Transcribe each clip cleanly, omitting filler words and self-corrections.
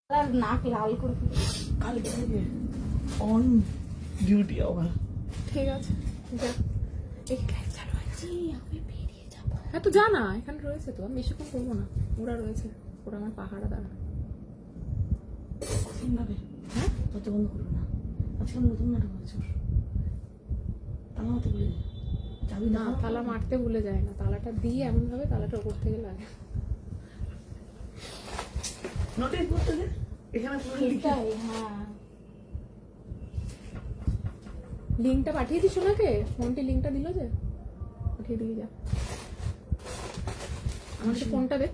আর নাক লাল করে কালকে থেকে অন ডিউটি আবার। ঠিক আছে যা, এই লাইট চালু আছে। আমি বেরিয়ে যাবো। হ্যাঁ তো যা না, এখানে রয়েছে তো, আমি বেশিক্ষণ করবো না। ওরা রয়েছে, ওরা আমার পাহাড়া দাঁড়া। ভাবে হ্যাঁ দরজা বন্ধ করবে না, আজকে নতুন নাটক হয়েছে। তালা মারতে বলে যাবি না, তালা মারতে ভুলে যায় না, তালাটা দিয়ে এমন ভাবে তালাটা উপর থেকে লাগে। নোটিস করতে দে, এখানে পুরো লিখে এটাই, হ্যাঁ। লিঙ্কটা পাঠিয়ে দিস ওনাকে, ফোনটি লিঙ্কটা দিল যে, পাঠিয়ে দিয়ে যা। আমাকে ফোনটা দে।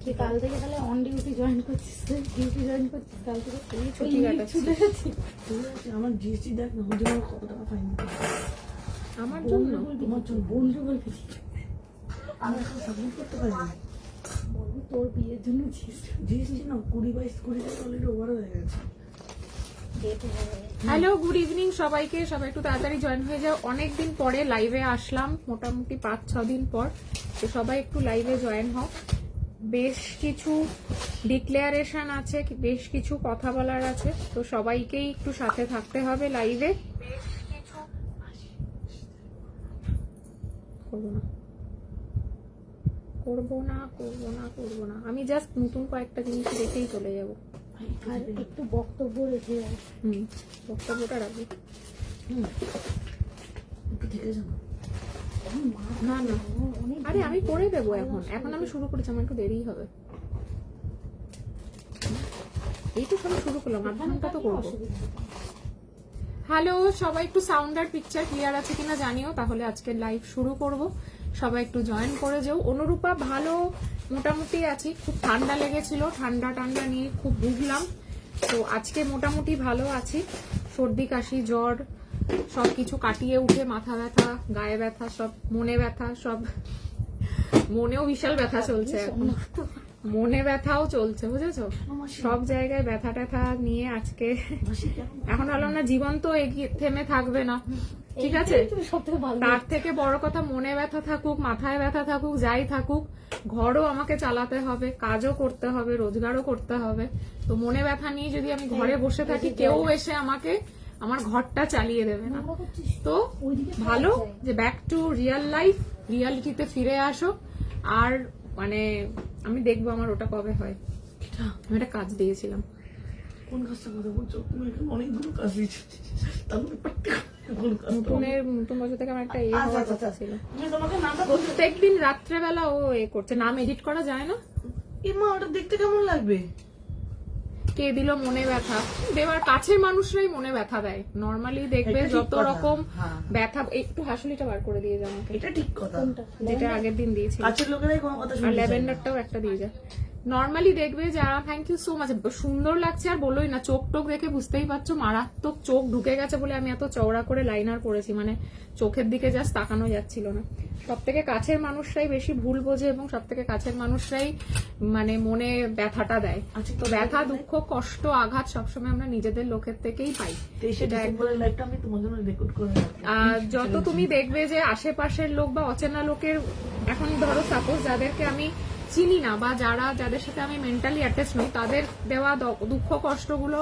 কি কাল থেকে তাহলে অন ডিউটি জয়েন করছিস? ডিউটি জয়েন করছিস কাল থেকে? ছুটি কাটাচ্ছি। ছুটে গেছি। ঠিক আছে। আমার জিএসটি দেখ না, ওর জন্য কত টাকা ফাইন দিতে হবে। আমার জন্য তোমার জন্য বন্ধু বলবি, আমি এখন সাবমিট করতে পারি না। বলবি তোর বিয়ের জন্য জিএসটি না 20-22 টাকা অলরেডি ওভার হয়ে গেছে। যেতে হবে। হ্যালো, গুড ইভিনিং সবাইকে। সবাই একটু তাড়াতাড়ি জয়েন হয়ে যাও। অনেকদিন পরে লাইভে আসলাম, মোটামুটি 5-6 দিন পর। তো সবাই একটু লাইভে জয়েন হও। বেশ কিছু ডিক্লারেশন আছে, বেশ কিছু কথা বলার আছে, তো সবাইকেই একটু সাথে থাকতে হবে লাইভে। বেশ কিছু করবো না। আমি জাস্ট নতুন কয়েকটা জিনিস দেখেই চলে যাবো। আর একটু বক্তব্য রেখে যাও। বক্তব্যটা রাখবো। একটু থেকে যাবো। না না, আরে আমি করে দেবো। এখন আমি শুরু করেছি, আমার একটু দেরিই হবে। এই তো সবাই শুরু করলাম, আধ ঘন্টা তো করবো। হ্যালো সবাই, একটু সাউন্ড আর পিকচার ক্লিয়ার আছে কিনা জানিও, তাহলে আজকে লাইভ শুরু করব। সবাই একটু জয়েন করে যাও। অনুরূপা ভালো মোটামুটি আছি, খুব ঠান্ডা লেগেছিল, ঠান্ডা নিয়ে খুব ভুগলাম। তো আজকে মোটামুটি ভালো আছি। সর্দি কাশি জ্বর সবকিছু কাটিয়ে উঠে মাথা ব্যথা, গায়ে ব্যথা, সব মনে ব্যথা, সব মনেও বিশাল ব্যথা চলছে এখন, মনে ব্যথাও চলছে, বুঝেছো? সব জায়গায় ব্যথা ট্যাথা নিয়ে আজকে এখন ভাবলাম না, জীবন তো এগিয়ে থেমে থাকবে না, ঠিক আছে? তার থেকে বড় কথা, মনে ব্যথা থাকুক, মাথায় ব্যথা থাকুক, যাই থাকুক, ঘরও আমাকে চালাতে হবে, কাজও করতে হবে, রোজগারও করতে হবে। তো মনে ব্যথা নিয়ে যদি আমি ঘরে বসে থাকি, কেউ এসে আমাকে আমার ঘরটা চালিয়ে দেবে না। তো ভালো যে ব্যাক টু রিয়েল লাইফ, রিয়ালিটিতে ফিরে আসো। আর মানে আমি দেখবো আমার ওটা কবে হয়। আমি একটা কাজ দিয়েছিলাম। কোন কাজটা কথা বলছো তুমি? এখন অনেকগুলো কাজ দিয়েছি, নতুন বছর থেকে আমার একটা হওয়ার কথা ছিল। তোমাকে নামটা প্রত্যেকদিন রাত্রেবেলা ও করছে, নাম এডিট করা যায় না। এমা ওটা দেখতে কেমন লাগবে? কে দিল মনে ব্যথা? দেওয়ার কাছের মানুষরাই মনে ব্যথা দেয়। নর্মালি দেখবে যত রকম ব্যথা, একটু হাসুলিটা বার করে দিয়ে যাও আমাকে। এটা ঠিক কথা, যেটা আগের দিন দিয়েছি। কাছের লোকেরাই কোনো কথা আর শুনতে চায় না। ল্যাভেন্ডারটাও একটা দিয়ে যায়। নর্মালি দেখবে যারা, থ্যাংক ইউ সো মাচ, সুন্দর লাগছে। আর বলোই না, চোখ টোক দেখে বুঝতেই পারছো মারাত্মক চোখ ঢুকে গেছে বলে আমি এত চওড়া করে লাইনার করেছি, মানে চোখের দিকে জাস্ট তাকানো যাচ্ছিল না। সব থেকে কাছের মানুষরাই বেশি ভুল বোঝে এবং সব থেকে কাছের মানুষরাই মানে মনে ব্যথাটা দেয়। তো ব্যথা, দুঃখ, কষ্ট, আঘাত সবসময় আমরা নিজেদের লোকের থেকেই পাই। সেটা একবারের লাইভটা আমি তোমার জন্য রেকর্ড করে রাখি। আর যত তুমি দেখবে যে আশেপাশের লোক বা অচেনা লোকের, এখন ধরো সাপোজ যাদেরকে আমি চিনি না বা যাদের সাথে আমি মেন্টালি অ্যাটাচ নই, তাদের দেওয়া দুঃখ কষ্টগুলো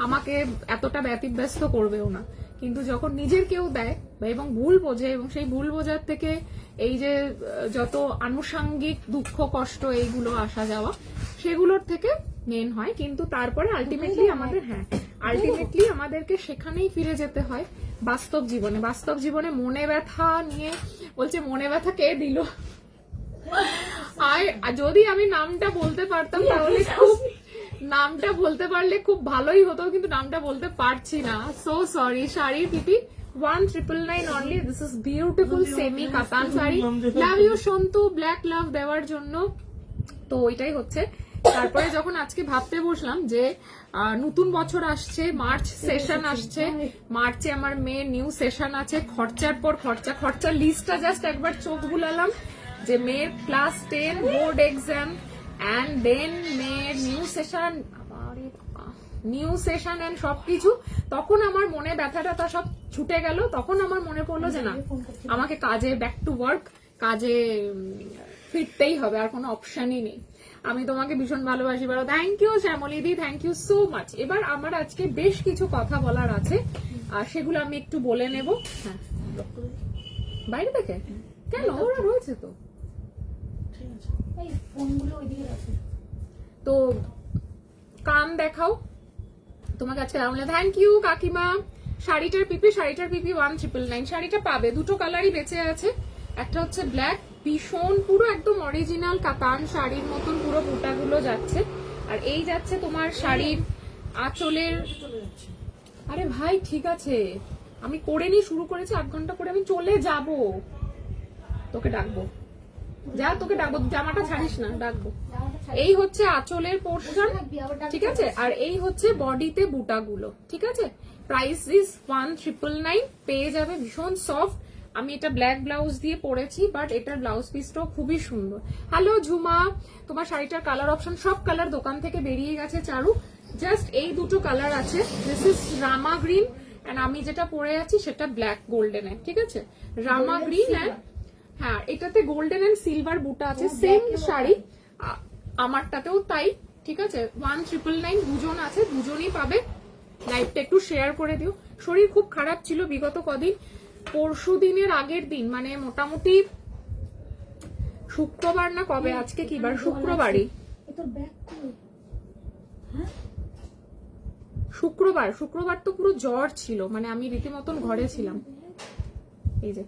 আমাকে এতটা ব্যতিব্যস্ত করবেও না। কিন্তু যখন নিজের কেউ দেয় এবং ভুল বোঝে, এবং সেই ভুল বোঝার থেকে এই যে যত আনুষাঙ্গিক দুঃখ কষ্ট এইগুলো আসা যাওয়া, সেগুলোর থেকে মেন হয়। কিন্তু তারপরে আলটিমেটলি আমাদেরকে সেখানেই ফিরে যেতে হয় বাস্তব জীবনে। মনে ব্যথা নিয়ে বলছে, মনে ব্যথা কে দিল? আর যদি আমি নামটা বলতে পারতাম তাহলে নামটা বলতে পারলে খুব ভালোই হতো, কিন্তু নামটা বলতে পারছি না। So sorry. Sari PP 1999 only. This is beautiful semi katan sari. Love you Santu, black love দেওয়ার জন্য। তো ওইটাই হচ্ছে। তারপরে যখন আজকে ভাবতে বসলাম যে নতুন বছর আসছে, মার্চ সেশন আসছে, মার্চে আমার মেয়ের নিউ সেশন আছে, খরচার পর খরচার লিস্টটা জাস্ট একবার চোখ বুলালাম যে মেয়ের class 10 board exam and then মেয়ের নিউ সেশন এন্ড সবকিছু। তখন আমার মনে ব্যথাটা সব ছুটে গেল। তখন আমার মনে পড়লো যে না, আমাকে কাজে ব্যাক টু ওয়ার্ক, কাজে ফিরতেই হবে, আর কোনো অপশনই নেই। আমি তোমাকে ভীষণ ভালোবাসি, বলো থ্যাংক ইউ শ্যামলী দি, থ্যাংক ইউ সো মাচ। এবার আমার আজকে বেশ কিছু কথা বলার আছে, আর সেগুলো আমি একটু বলে নেব। হ্যাঁ, বাইরে থেকে কেন, ওরা রয়েছে তো। ঠিক আছে, এই ফোনগুলো ওইদিকে রাখো। তো কান দেখাও তোমাকে আজকে রাউন্ডে। থ্যাংক ইউ কাকিমা। শাড়িটার পিপি 1999। শাড়িটা পাবে, দুটো কালারই বেঁচে আছে। একটা হচ্ছে ব্ল্যাক, ভীষণ পুরো একদম অরিজিনাল কাতান শাড়ির মতন পুরো বুটাগুলো যাচ্ছে। আর এই যাচ্ছে তোমার শাড়ির আঁচলের। চলে যাচ্ছে। আরে ভাই ঠিক আছে, আমি করে নি, শুরু করেছি 8 ঘন্টা করে, আমি চলে যাব। তোকে ডাকবো, যা তোকে ডাকবো, জামাটা ছাড়িস না, ডাকবো। এই হচ্ছে আঁচলের পোর্শন, ঠিক আছে। আর এই হচ্ছে বডিতে বুটাগুলো, ঠিক আছে। Price is 1999। পেয়ে যাবে, ভীষণ সফট। আমি এটা ব্ল্যাক ব্লাউজ দিয়ে পরেছি, বাট এটার ব্লাউজ পিসটাও খুবই সুন্দর। হ্যালো ঝুমা, তোমার শাড়িটার কালার অপশন সব কালার দোকান থেকে বেরিয়ে গেছে চারু, জাস্ট এই দুটো কালার আছে। This is Rama green, and আমি যেটা পরে আছি সেটা ব্ল্যাক গোল্ডেনে, ঠিক আছে। রামা গ্রিন এন্ড হ্যাঁ, এটাতে গোল্ডেন এন্ড সিলভার বুটা আছে, সেম শাড়ি আমারটাতেও তাই, ঠিক আছে। 1999, দুজন আছে, দুজনই পাবে। লাইভটা একটু শেয়ার করে দিও। শরীর খুব খারাপ ছিল বিগত কদিন, পরশু দিনের আগের দিন, মানে মোটামুটি শুক্রবার না কবে, আজকে কি বার, শুক্রবারই, তোর ব্যাগ কই? হ্যাঁ, শুক্রবার তো পুরো জ্বর ছিল, মানে আমি রীতিমতন ঘরে ছিলাম। এই যে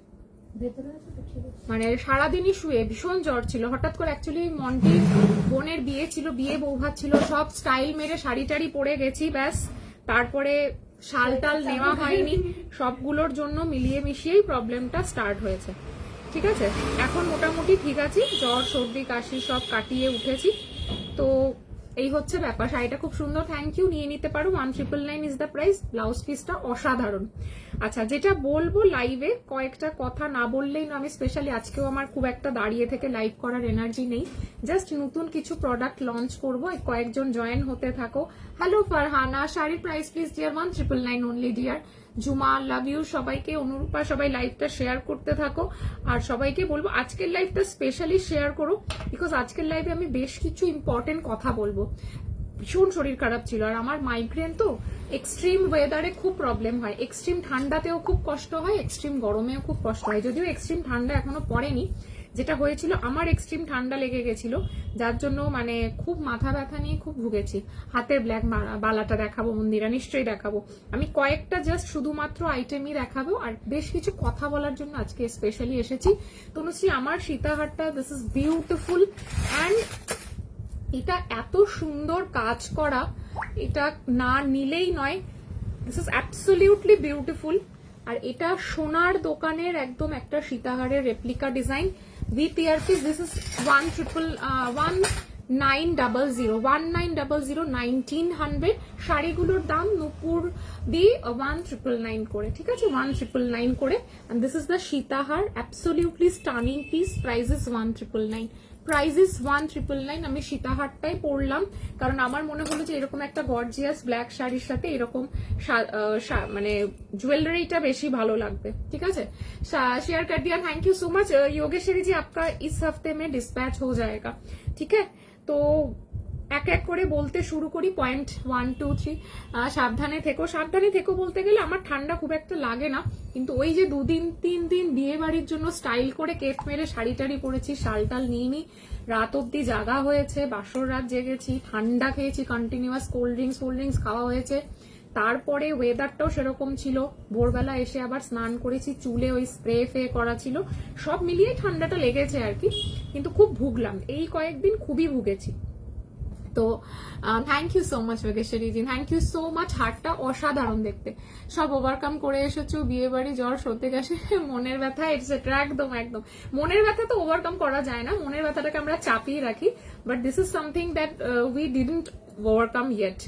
ভেতরে আছে তো, ঠিক আছে। মানে সারাদিনই শুয়ে, ভীষণ জ্বর ছিল। হঠাৎ করে অ্যাকচুয়ালি মন্টির বোনের বিয়ে ছিল, বিয়ে বৌভাত ছিল, সব স্টাইল মেরে শাড়ি টাড়ি পরে গেছি, ব্যাস। তারপরে শাল টাল নেওয়া হয়নি, সবগুলোর জন্য মিলিয়ে মিশিয়েই প্রবলেমটা স্টার্ট হয়েছে, ঠিক আছে। এখন মোটামুটি ঠিক আছি, জ্বর সর্দি কাশি সব কাটিয়ে উঠেছি। তো এই হচ্ছে ব্যাপার। শাড়িটা খুব সুন্দর, থ্যাংক ইউ, নিয়ে নিতে পারো। 1999 ইজ দ্য প্রাইস। ব্লাউজ পিসটা অসাধারণ। আচ্ছা, যেটা বলবো লাইভে কয়েকটা কথা না বললেই না, আমি স্পেশালি আজকেও আমার খুব একটা দাঁড়িয়ে থেকে লাইভ করার এনার্জি নেই, জাস্ট নতুন কিছু প্রোডাক্ট লঞ্চ করবো, কয়েকজন জয়েন হতে থাকো। হ্যালো ফারহানা, শাড়ির price please dear 1999 only dear. Juma, love you সবাইকে। অনুরূপা, সবাই লাইভটা শেয়ার করতে থাকো। আর সবাইকে বলবো আজকের লাইভটা স্পেশালি শেয়ার করো, বিকজ আজকের লাইভে আমি বেশ কিছু ইম্পর্টেন্ট কথা বলবো। ভীষণ শরীর খারাপ ছিল, আর আমার মাইগ্রেন তো এক্সট্রিম ওয়েদারে খুব প্রবলেম হয়, এক্সট্রিম ঠান্ডাতেও খুব কষ্ট হয়, এক্সট্রিম গরমেও খুব কষ্ট হয়। যদিও এক্সট্রিম ঠান্ডা এখনো পড়েনি, যেটা হয়েছিল আমার এক্সট্রিম ঠান্ডা লেগে গেছিল, যার জন্য মানে খুব মাথা ব্যথা নিয়ে খুব ভুগেছি। হাতের ব্ল্যাক বালাটা দেখাবো মন্দিরা, নিশ্চয়ই দেখাবো। আমি কয়েকটা জাস্ট শুধুমাত্র আইটেমই দেখাবো, আর বেশ কিছু কথা বলার জন্য আজকে স্পেশালি এসেছি। তনুশ্রী, আমার সীতাহারটা দিস ইজ বিউটিফুল, অ্যান্ড এটা এত সুন্দর কাজ করা, এটা না নিলেই নয়। This is absolutely beautiful. আর এটা সোনার দোকানের একদম একটা সীতাহারের replica design with earpiece. This is 1900 শাড়িগুলোর দাম নুপুর দিয়ে 1999 করে, ঠিক আছে, 1999 করে। and this is the সীতাহার, absolutely stunning piece. price is 1999. Price is 1999। আমি সীতাহারটাই পরলাম, কারণ আমার মনে হলো যে এরকম একটা গর্জিয়াস ব্ল্যাক শাড়ির সাথে এরকম মানে জুয়েলারিটা বেশি ভালো লাগবে, ঠিক আছে। शेयर कर दिया, thank you so much Yogeshwari ji, आपका इस हफ्ते में डिस्पैच हो जाएगा, ठीक है। তো এক এক করে বলতে শুরু করি। পয়েন্ট 1 2 3, সাবধানে থেকো। সাবধানে থেকো বলতে গেলে আমার ঠান্ডা খুব একটা লাগে না, কিন্তু ওই যে 2 দিন 3 দিন বিয়ে বাড়ির জন্য স্টাইল করে কেট মেরে শাড়ি টাড়ি পরেছি, শাল টাল নিয়ে রাত অব্দি জাগা হয়েছে, বাসর রাত জেগেছি, ঠান্ডা খেয়েছি, কন্টিনিউয়াস কোল্ড ড্রিঙ্কস খাওয়া হয়েছে। তারপরে ওয়েদারটাও সেরকম ছিল, ভোরবেলা এসে আবার স্নান করেছি, চুলে ওই স্প্রে ফে করা ছিল, সব মিলিয়ে ঠান্ডাটা লেগেছে আর কি, কিন্তু খুব ভুগলাম এই কয়েকদিন, খুবই ভুগেছি। তো thank you so much Yogeshwari ji, thank you so much. হারটা অসাধারণ দেখতে, সব ওভারকাম করে এসেছো, বিয়ে বাড়ি, জ্বর, সর্দি কাশি, মনের ব্যথা এটসেট্রা। একদম একদম, মনের ব্যথা তো ওভারকাম করা যায় না, মনের ব্যথাটাকে আমরা চাপিয়ে রাখি, but this is something that we didn't overcome yet.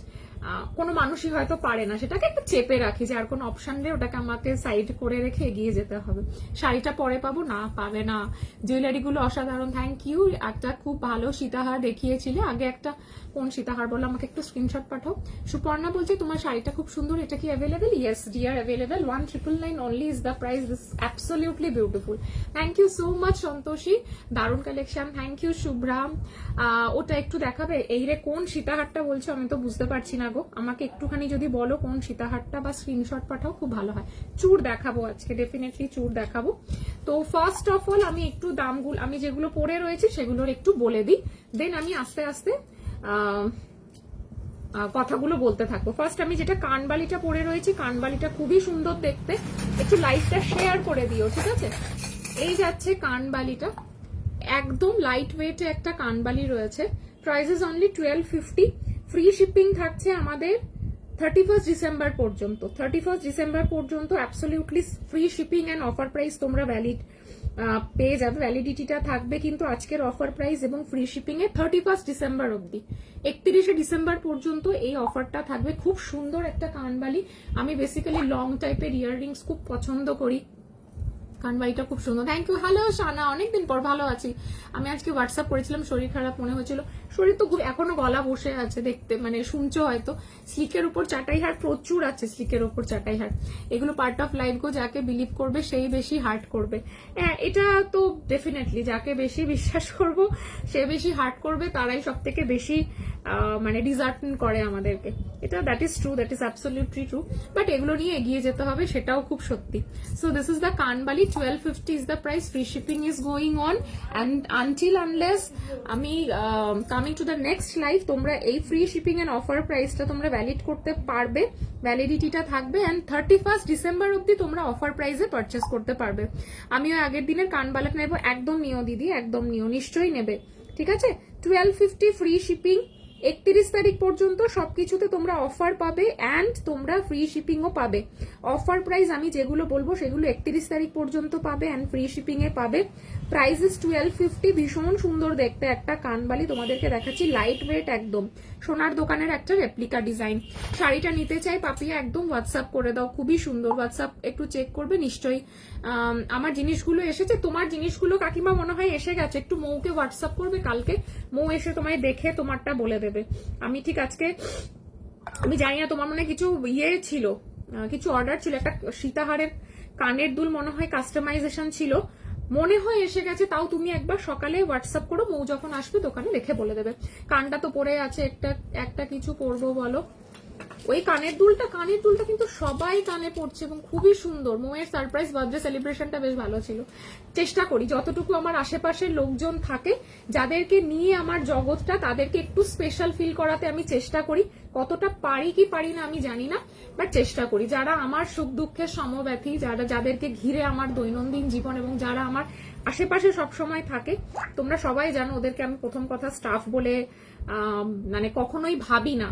কোনো মানুষই হয়তো পারে না, সেটাকে একটু চেপে রাখি যে আর কোনো অপশন নেই, ওটাকে আমাকে সাইড করে রেখে এগিয়ে যেতে হবে। শাড়িটা পরে পাবো না, পাবে না। জুয়েলারি গুলো অসাধারণ, থ্যাংক ইউ। একটা খুব ভালো সীতাহার দেখিয়েছিলে আগে, একটা কোন সীতাহার বলো, আমাকে একটু স্ক্রিনশট পাঠাও। সুপর্ণা বলছে তোমার শাড়িটা খুব সুন্দর, এটা কি available? Yes dear, available. 1999 only is the price. This absolutely beautiful. Thank you so much Santoshi, দারুণ কালেকশন, থ্যাংক ইউ শুভ্রা। ওটা একটু দেখাবে? এই রে কোন সীতাহারটা বলছো, আমি তো বুঝতে পারছি না গো, আমাকে একটুখানি যদি বলো কোন সীতাহারটা বা স্ক্রিনশট পাঠাও খুব ভালো হয়। চূড় দেখাবো আজকে, ডেফিনেটলি চূড় দেখাবো। তো ফার্স্ট অফ অল আমি একটু দামগুলো, আমি যেগুলো পরে রয়েছে সেগুলোর একটু বলে দিই, দেন আমি আস্তে আস্তে কথাগুলো বলতে থাকবো। ফার্স্ট আমি যেটা কানবালিটা পরে রয়েছি, কানবালিটা খুবই সুন্দর দেখতে, একটু লাইটটা শেয়ার করে দিও, ঠিক আছে? এই যাচ্ছে কানবালিটা, একদম লাইট ওয়েটে একটা কানবালি রয়েছে, প্রাইসেস অনলি 1250। ফ্রি শিপিং থাকছে আমাদের 31 ডিসেম্বর পর্যন্ত। 31 ডিসেম্বর পর্যন্ত absolutely free shipping and offer price তোমরা ভ্যালিড পেয়ে যাবে। ভ্যালিডিটিটা থাকবে কিন্তু আজকের অফার প্রাইস এবং ফ্রি শিপিং এ 31 ডিসেম্বর অব্দি, 31শে ডিসেম্বর পর্যন্ত এই অফারটা থাকবে। খুব সুন্দর একটা কানবালি, আমি বেসিক্যালি লং টাইপের ইয়াররিংস খুব পছন্দ করি, কানবালিটা খুব সুন্দর। Thank you. হ্যালো শানা, অনেকদিন পর, ভালো আছি। আমি আজকে হোয়াটসঅ্যাপ করেছিলাম, শরীর খারাপ মনে হয়েছিল, শরীর তো এখনো গলা বসে আছে, দেখতে মানে শুনছো হয়তো। স্লিকের উপর চাটাই হার প্রচুর আছে, স্লিকের উপর চাটাই হার, এগুলো পার্ট অফ লাইফ গো, যাকে বিলিভ করবে সেই বেশি হার্ট করবে। হ্যাঁ এটা তো ডেফিনেটলি, যাকে বেশি বিশ্বাস করব সে বেশি হার্ট করবে, তারাই সব থেকে বেশি মানে ডিজার্ট করে আমাদেরকে, এটা that is true, that is absolutely true. But এগুলো নিয়ে এগিয়ে যেতে হবে, সেটাও খুব সত্যি। So this is the kanbali, 1250 is the price. Free shipping is going on and until unless আমি coming to the next live, তোমরা এই ফ্রি শিপিং এন্ড অফার প্রাইসটা তোমরা ভ্যালিড করতে পারবে, ভ্যালিডিটিটা থাকবে এন্ড 31 ডিসেম্বর অবধি তোমরা অফার প্রাইসে পারচেস করতে পারবে। আমিও আগের দিনের কানবালা নেবো, একদম নিও দিদি, একদম নিও, নিশ্চয়ই নেবে, ঠিক আছে? 1250 ফ্রি শিপিং, 31 তারিখ পর্যন্ত সবকিছুতে তোমরা অফার পাবে অ্যান্ড তোমরা ফ্রি শিপিংও পাবে। অফার প্রাইস আমি যেগুলো বলবো সেগুলো 31 তারিখ পর্যন্ত পাবে অ্যান্ড ফ্রি শিপিং এ পাবে। প্রাইসেস 1250, ভীষণ সুন্দর দেখতে একটা কানবালি, তোমাদেরকে দেখাচ্ছি, লাইট ওয়েট একদম, সোনার দোকানের একটা রেপ্লিকা ডিজাইন। শাড়িটা নিতে চাই পাপিয়া, একদম হোয়াটসঅ্যাপ করে দাও, খুবই সুন্দর। হোয়াটসঅ্যাপ একটু চেক করবে, নিশ্চয়ই আমার জিনিসগুলো এসেছে, তোমার জিনিসগুলো কাকিমা মনে হয় এসে গেছে, একটু মৌকে হোয়াটসঅ্যাপ করবে, কালকে মৌ এসে তোমায় দেখে তোমারটা বলে দেবে। আমি ঠিক আজকে, আমি জানি না তোমার মনে কিছু ইয়ে ছিল, কিছু অর্ডার ছিল, একটা সীতাহারের কানের দুল মনে হয় কাস্টমাইজেশন ছিল, মনে হয় এসে গেছে, তাও তুমি একবার সকালে হোয়াটসঅ্যাপ করো, মৌ যখন আসবে দোকানে রেখে বলে দেবে। কানটা তো পরে আছে, একটা কিছু করবো বলো। ওই কানের দুলটা কিন্তু সবাই কানে পড়ছে এবং খুবই সুন্দর। মৌয়ের সারপ্রাইজ বার্থডে সেলিব্রেশনটা বেশ ভালো ছিল। চেষ্টা করি যতটুকু আমার আশেপাশের লোকজন থাকে যাদেরকে নিয়ে আমার জগৎটা, তাদেরকে একটু স্পেশাল ফিল করাতে আমি চেষ্টা করি। কতটা পারি কি পারি না আমি জানি না, বাট চেষ্টা করি। যারা আমার সুখ দুঃখের সমব্যথী, যাদেরকে ঘিরে আমার দৈনন্দিন জীবন এবং যারা আমার আশেপাশে সবসময় থাকে, তোমরা সবাই জানো ওদেরকে আমি প্রথম কথা স্টাফ বলে মানে কখনোই ভাবি না,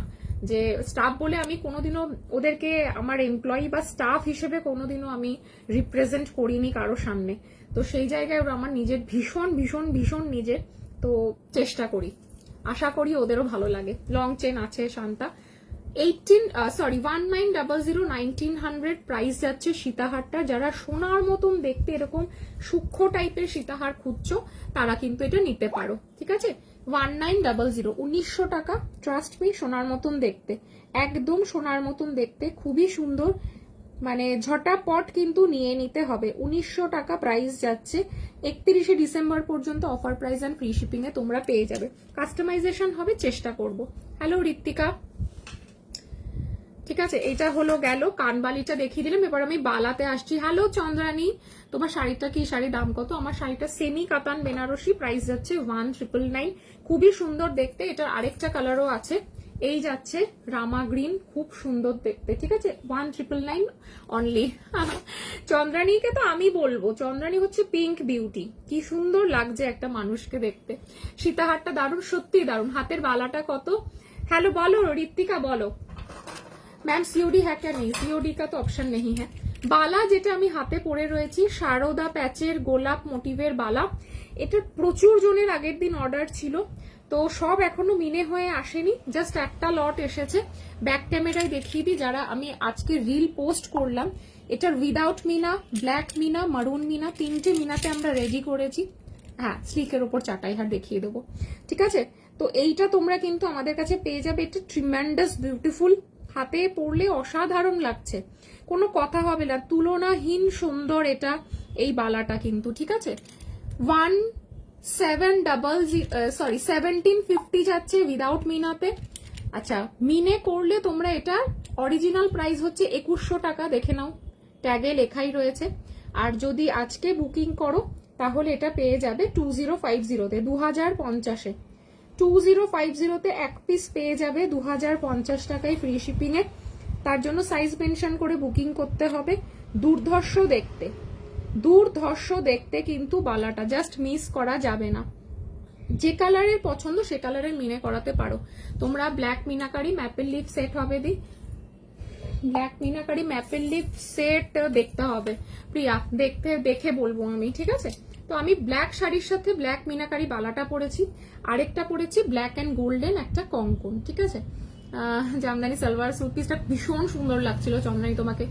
যে স্টাফ বলে আমি কোনোদিনও ওদেরকে আমার এমপ্লয়ি বা স্টাফ হিসেবে কোনোদিনও আমি রিপ্রেজেন্ট করিনি কারো সামনে। তো সেই জায়গায় ওরা আমার নিজের ভীষণ ভীষণ ভীষণ নিজের, তো চেষ্টা করি, আশা করি ওদেরও ভালো লাগে। লং চেন আছে শান্তা, 1900 প্রাইস যাচ্ছে সীতাহারটা। যারা সোনার মতন দেখতে এরকম সূক্ষ্ম টাইপের সীতাহার খুঁজছো তারা কিন্তু এটা নিতে পারো, ঠিক আছে? 1900, 1900 টাকা। ট্রাস্ট মি, সোনার মতন দেখতে, একদম সোনার মতন দেখতে, খুবই সুন্দর, মানে ঝটাপট কিন্তু নিয়ে নিতে হবে। 1900 টাকা প্রাইস যাচ্ছে, 31শে ডিসেম্বর পর্যন্ত offer price and free shipping এ তোমরা পেয়ে যাবে। কাস্টমাইজেশন হবে, চেষ্টা করব। হ্যালো ঋত্বিকা, ঠিক আছে? এটা হলো গেল কানবালিটা দেখিয়ে দিলাম, এবার আমি বালাতে আসছি। হ্যালো চন্দ্রানী, তোমার শাড়িটা কি, শাড়ির দাম কত? আমার শাড়িটা সেমি কাতান বেনারসি, প্রাইস যাচ্ছে 1999, খুবই সুন্দর দেখতে। এটার আরেকটা কালারও আছে, এই যাচ্ছে রামা গ্রিন, খুব সুন্দর দেখতে, ঠিক আছে? 1999 অনলি। চন্দ্রানীকে তো আমি বলবো, চন্দ্রানী হচ্ছে পিঙ্ক বিউটি, কি সুন্দর লাগছে একটা মানুষকে দেখতে। সীতাহারটা দারুণ, সত্যি দারুণ। হাতের বালাটা কত? হ্যালো বলো ঋত্বিকা, বলো। मैम सीओडी है क्या? नहीं, सीओडी का तो ऑप्शन नहीं है। বালা যেটা আমি হাতে পরে রয়েছি, শারদা প্যাচের গোলাপ মোটিভের বালা, এটা প্রচুর জনের আগের দিন অর্ডার ছিল, তো সব এখনো মিনে হয়ে আসেনি, জাস্ট একটা লট এসেছে। ব্যাক ক্যামেরায় দেখিয়ে দিই, যারা আমি আজকে রিল পোস্ট করলাম, এটার উইদাউট মিনা, ব্ল্যাক মিনা, মারুন মিনা, তিনটে মিনাতে আমরা রেডি করেছি। হ্যাঁ, স্লিকের ওপর চাটাই হার দেখিয়ে দেবো, ঠিক আছে? তো এইটা তোমরা কিন্তু আমাদের কাছে পেয়ে যাবে। এটা ট্রিমেন্ডাস বিউটিফুল, হাতে পরলে অসাধারণ লাগছে, কোনো কথা হবে না, তুলনাহীন সুন্দর এটা এই বালাটা কিন্তু, ঠিক আছে? 1750 যাচ্ছে উইদাউট মিনাতে। আচ্ছা, মিনে করলে তোমরা এটা অরিজিনাল প্রাইস হচ্ছে 2100 টাকা, দেখে নাও, ট্যাগে লেখাই রয়েছে। আর যদি আজকে বুকিং করো তাহলে এটা পেয়ে যাবে 2050-তে, 2050-এ। 2050-তে এক পিস পেয়ে যাবে 2050 টাকায় ফ্রি শিপিং এ। তার জন্য সাইজ মেনশন করে বুকিং করতে হবে। দুর্ধর্ষ দেখতে, দুর্ধর্ষ দেখতে কিন্তু বালাটা, জাস্ট মিস করা যাবে না। যে কালারের পছন্দ সে কালারের মিনে করাতে পারো তোমরা। Black meenakari maple leaf set হবে দি, black meenakari maple leaf set দেখতে হবে প্রিয়া, দেখে বলবো আমি, ঠিক আছে? তো আমি ব্ল্যাক শাড়ির সাথে ব্ল্যাক মিনাকারি বালাটা পরেছি, আরেকটা পরেছি ব্ল্যাক অ্যান্ড গোল্ডেন একটা কঙ্কন, ঠিক আছে? জামদানি সালোয়ার স্যুট পিসটা ভীষণ সুন্দর লাগছিল চন্দনী, তোমাকে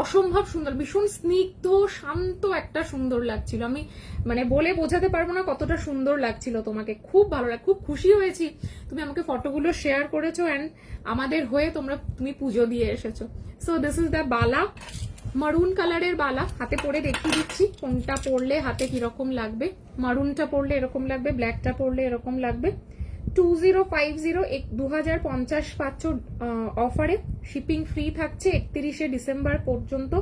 অসম্ভব সুন্দর, ভীষণ স্নিগ্ধ শান্ত একটা সুন্দর লাগছিল। আমি মানে বলে বোঝাতে পারবো না কতটা সুন্দর লাগছিল তোমাকে, খুব ভালো লাগে, খুব খুশি হয়েছি তুমি আমাকে ফটোগুলো শেয়ার করেছো অ্যান্ড আমাদের হয়ে তুমি পুজো দিয়ে এসেছো। সো দিস ইজ দ্য বালা, মারুন কালারের বালা, হাতে পরে দেখিয়ে দিচ্ছি কোনটা পরলে হাতে কিরকম লাগবে। মারুনটা পরলে এরকম লাগবে, ব্ল্যাকটা পরলে এরকম লাগবে। 2050 2050 পাচ্ছ অফারে, শিপিং ফ্রি থাকছে 31শে ডিসেম্বর পর্যন্ত।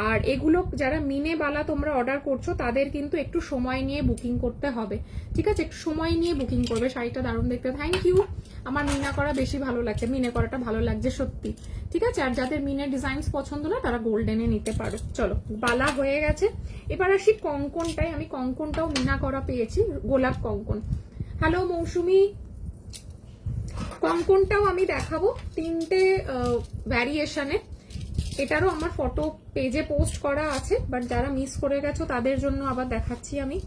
আর এগুলো যারা মিনে বালা তোমরা অর্ডার করছো তাদের কিন্তু একটু সময় নিয়ে বুকিং করতে হবে, ঠিক আছে? একটু সময় নিয়ে বুকিং করবে। শাড়িটা দারুণ দেখতে, থ্যাংক ইউ। আমার মিনা করা বেশি ভালো লাগছে, মিনে করাটা ভালো লাগছে সত্যি, ঠিক আছে? আর যাদের মিনের ডিজাইনস পছন্দ না তারা গোল্ডেনে নিতে পারো। চলো, বালা হয়ে গেছে, এবার আসি কঙ্কনটাই। আমি কঙ্কনটাও মিনা করা পেয়েছি, গোলাপ কঙ্কন। হ্যালো মৌসুমি, কঙ্কনটাও আমি দেখাবো তিনটে ভ্যারিয়েশনে। এটারও আমার ফটো পেজে পোস্ট করা আছে, বাট যারা মিস করে গেছো তাদের জন্য আবার দেখাচ্ছি আমি।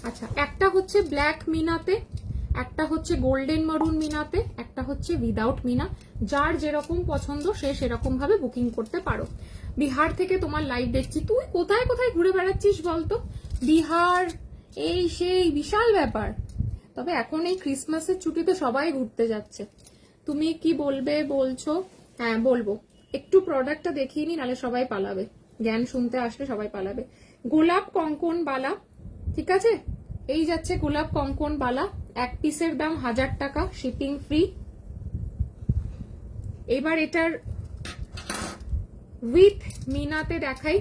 আচ্ছা, একটা হচ্ছে ব্ল্যাক মিনাতে, একটা হচ্ছে গোল্ডেন মারুন মিনাতে, একটা হচ্ছে উইদাউট মিনা। যার যেরকম পছন্দ সে সেরকম ভাবে বুকিং করতে পারো। বিহার থেকে তোমার লাইভ দেখছি, তুই কোথায় কোথায় ঘুরে বেড়াচ্ছিস বলতো? বিহার এই সেই বিশাল ব্যাপার। তবে এখন এই ক্রিসমাসের ছুটিতে সবাই ঘুরতে যাচ্ছে। তুমি কি বলবে বলছো? হ্যাঁ বলবো, একটু প্রোডাক্টটা দেখিয়ে নি, নাহলে সবাই পালাবে, জ্ঞান শুনতে আসলে সবাই পালাবে। গোলাপ কঙ্কন বালা, ঠিক আছে? এই যাচ্ছে গোলাপ কঙ্কন বালা, এক পিসের দাম 1000 টাকা, শিপিং ফ্রি। এবার এটার উইথ মিনাতে দেখাই,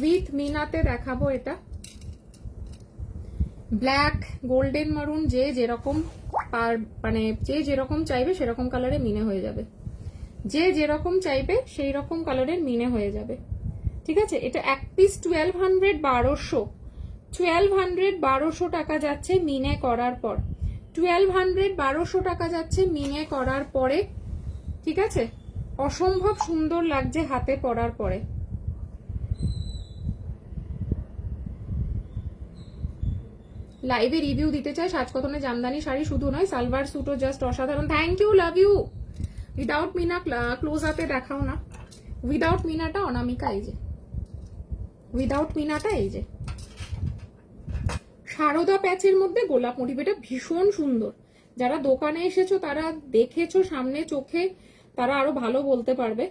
উইথ মিনাতে দেখাবো। এটা ব্ল্যাক, গোল্ডেন মারুন, যে যেরকম মানে যে যেরকম চাইবে সেরকম কালারে মিনে হয়ে যাবে, যে যেরকম চাইবে সেই রকম কালারের মিনে হয়ে যাবে, ঠিক আছে? এটা এক পিস 1200 টাকা যাচ্ছে মিনে করার পর, 1200 টাকা যাচ্ছে মিনে করার পরে, ঠিক আছে? অসম্ভব সুন্দর লাগছে হাতে পরার পরে। লাইভে রিভিউ দিতে চাই সাজকতনে জামদানি শাড়ি, শুধু নয় সালভার স্যুটও জাস্ট অসাধারণ। Thank you, love you. Without Mina close আপে দেখাও না, উইদাউট মিনাটা অনামিকা, এই যে উইদাউট মিনাটা, এই যে সারদা প্যাচের মধ্যে গোলাপ মোটিভ, এটা ভীষণ সুন্দর। যারা দোকানে এসেছো তারা দেখেছো সামনে চোখে, তারা আরো ভালো বলতে পারবে,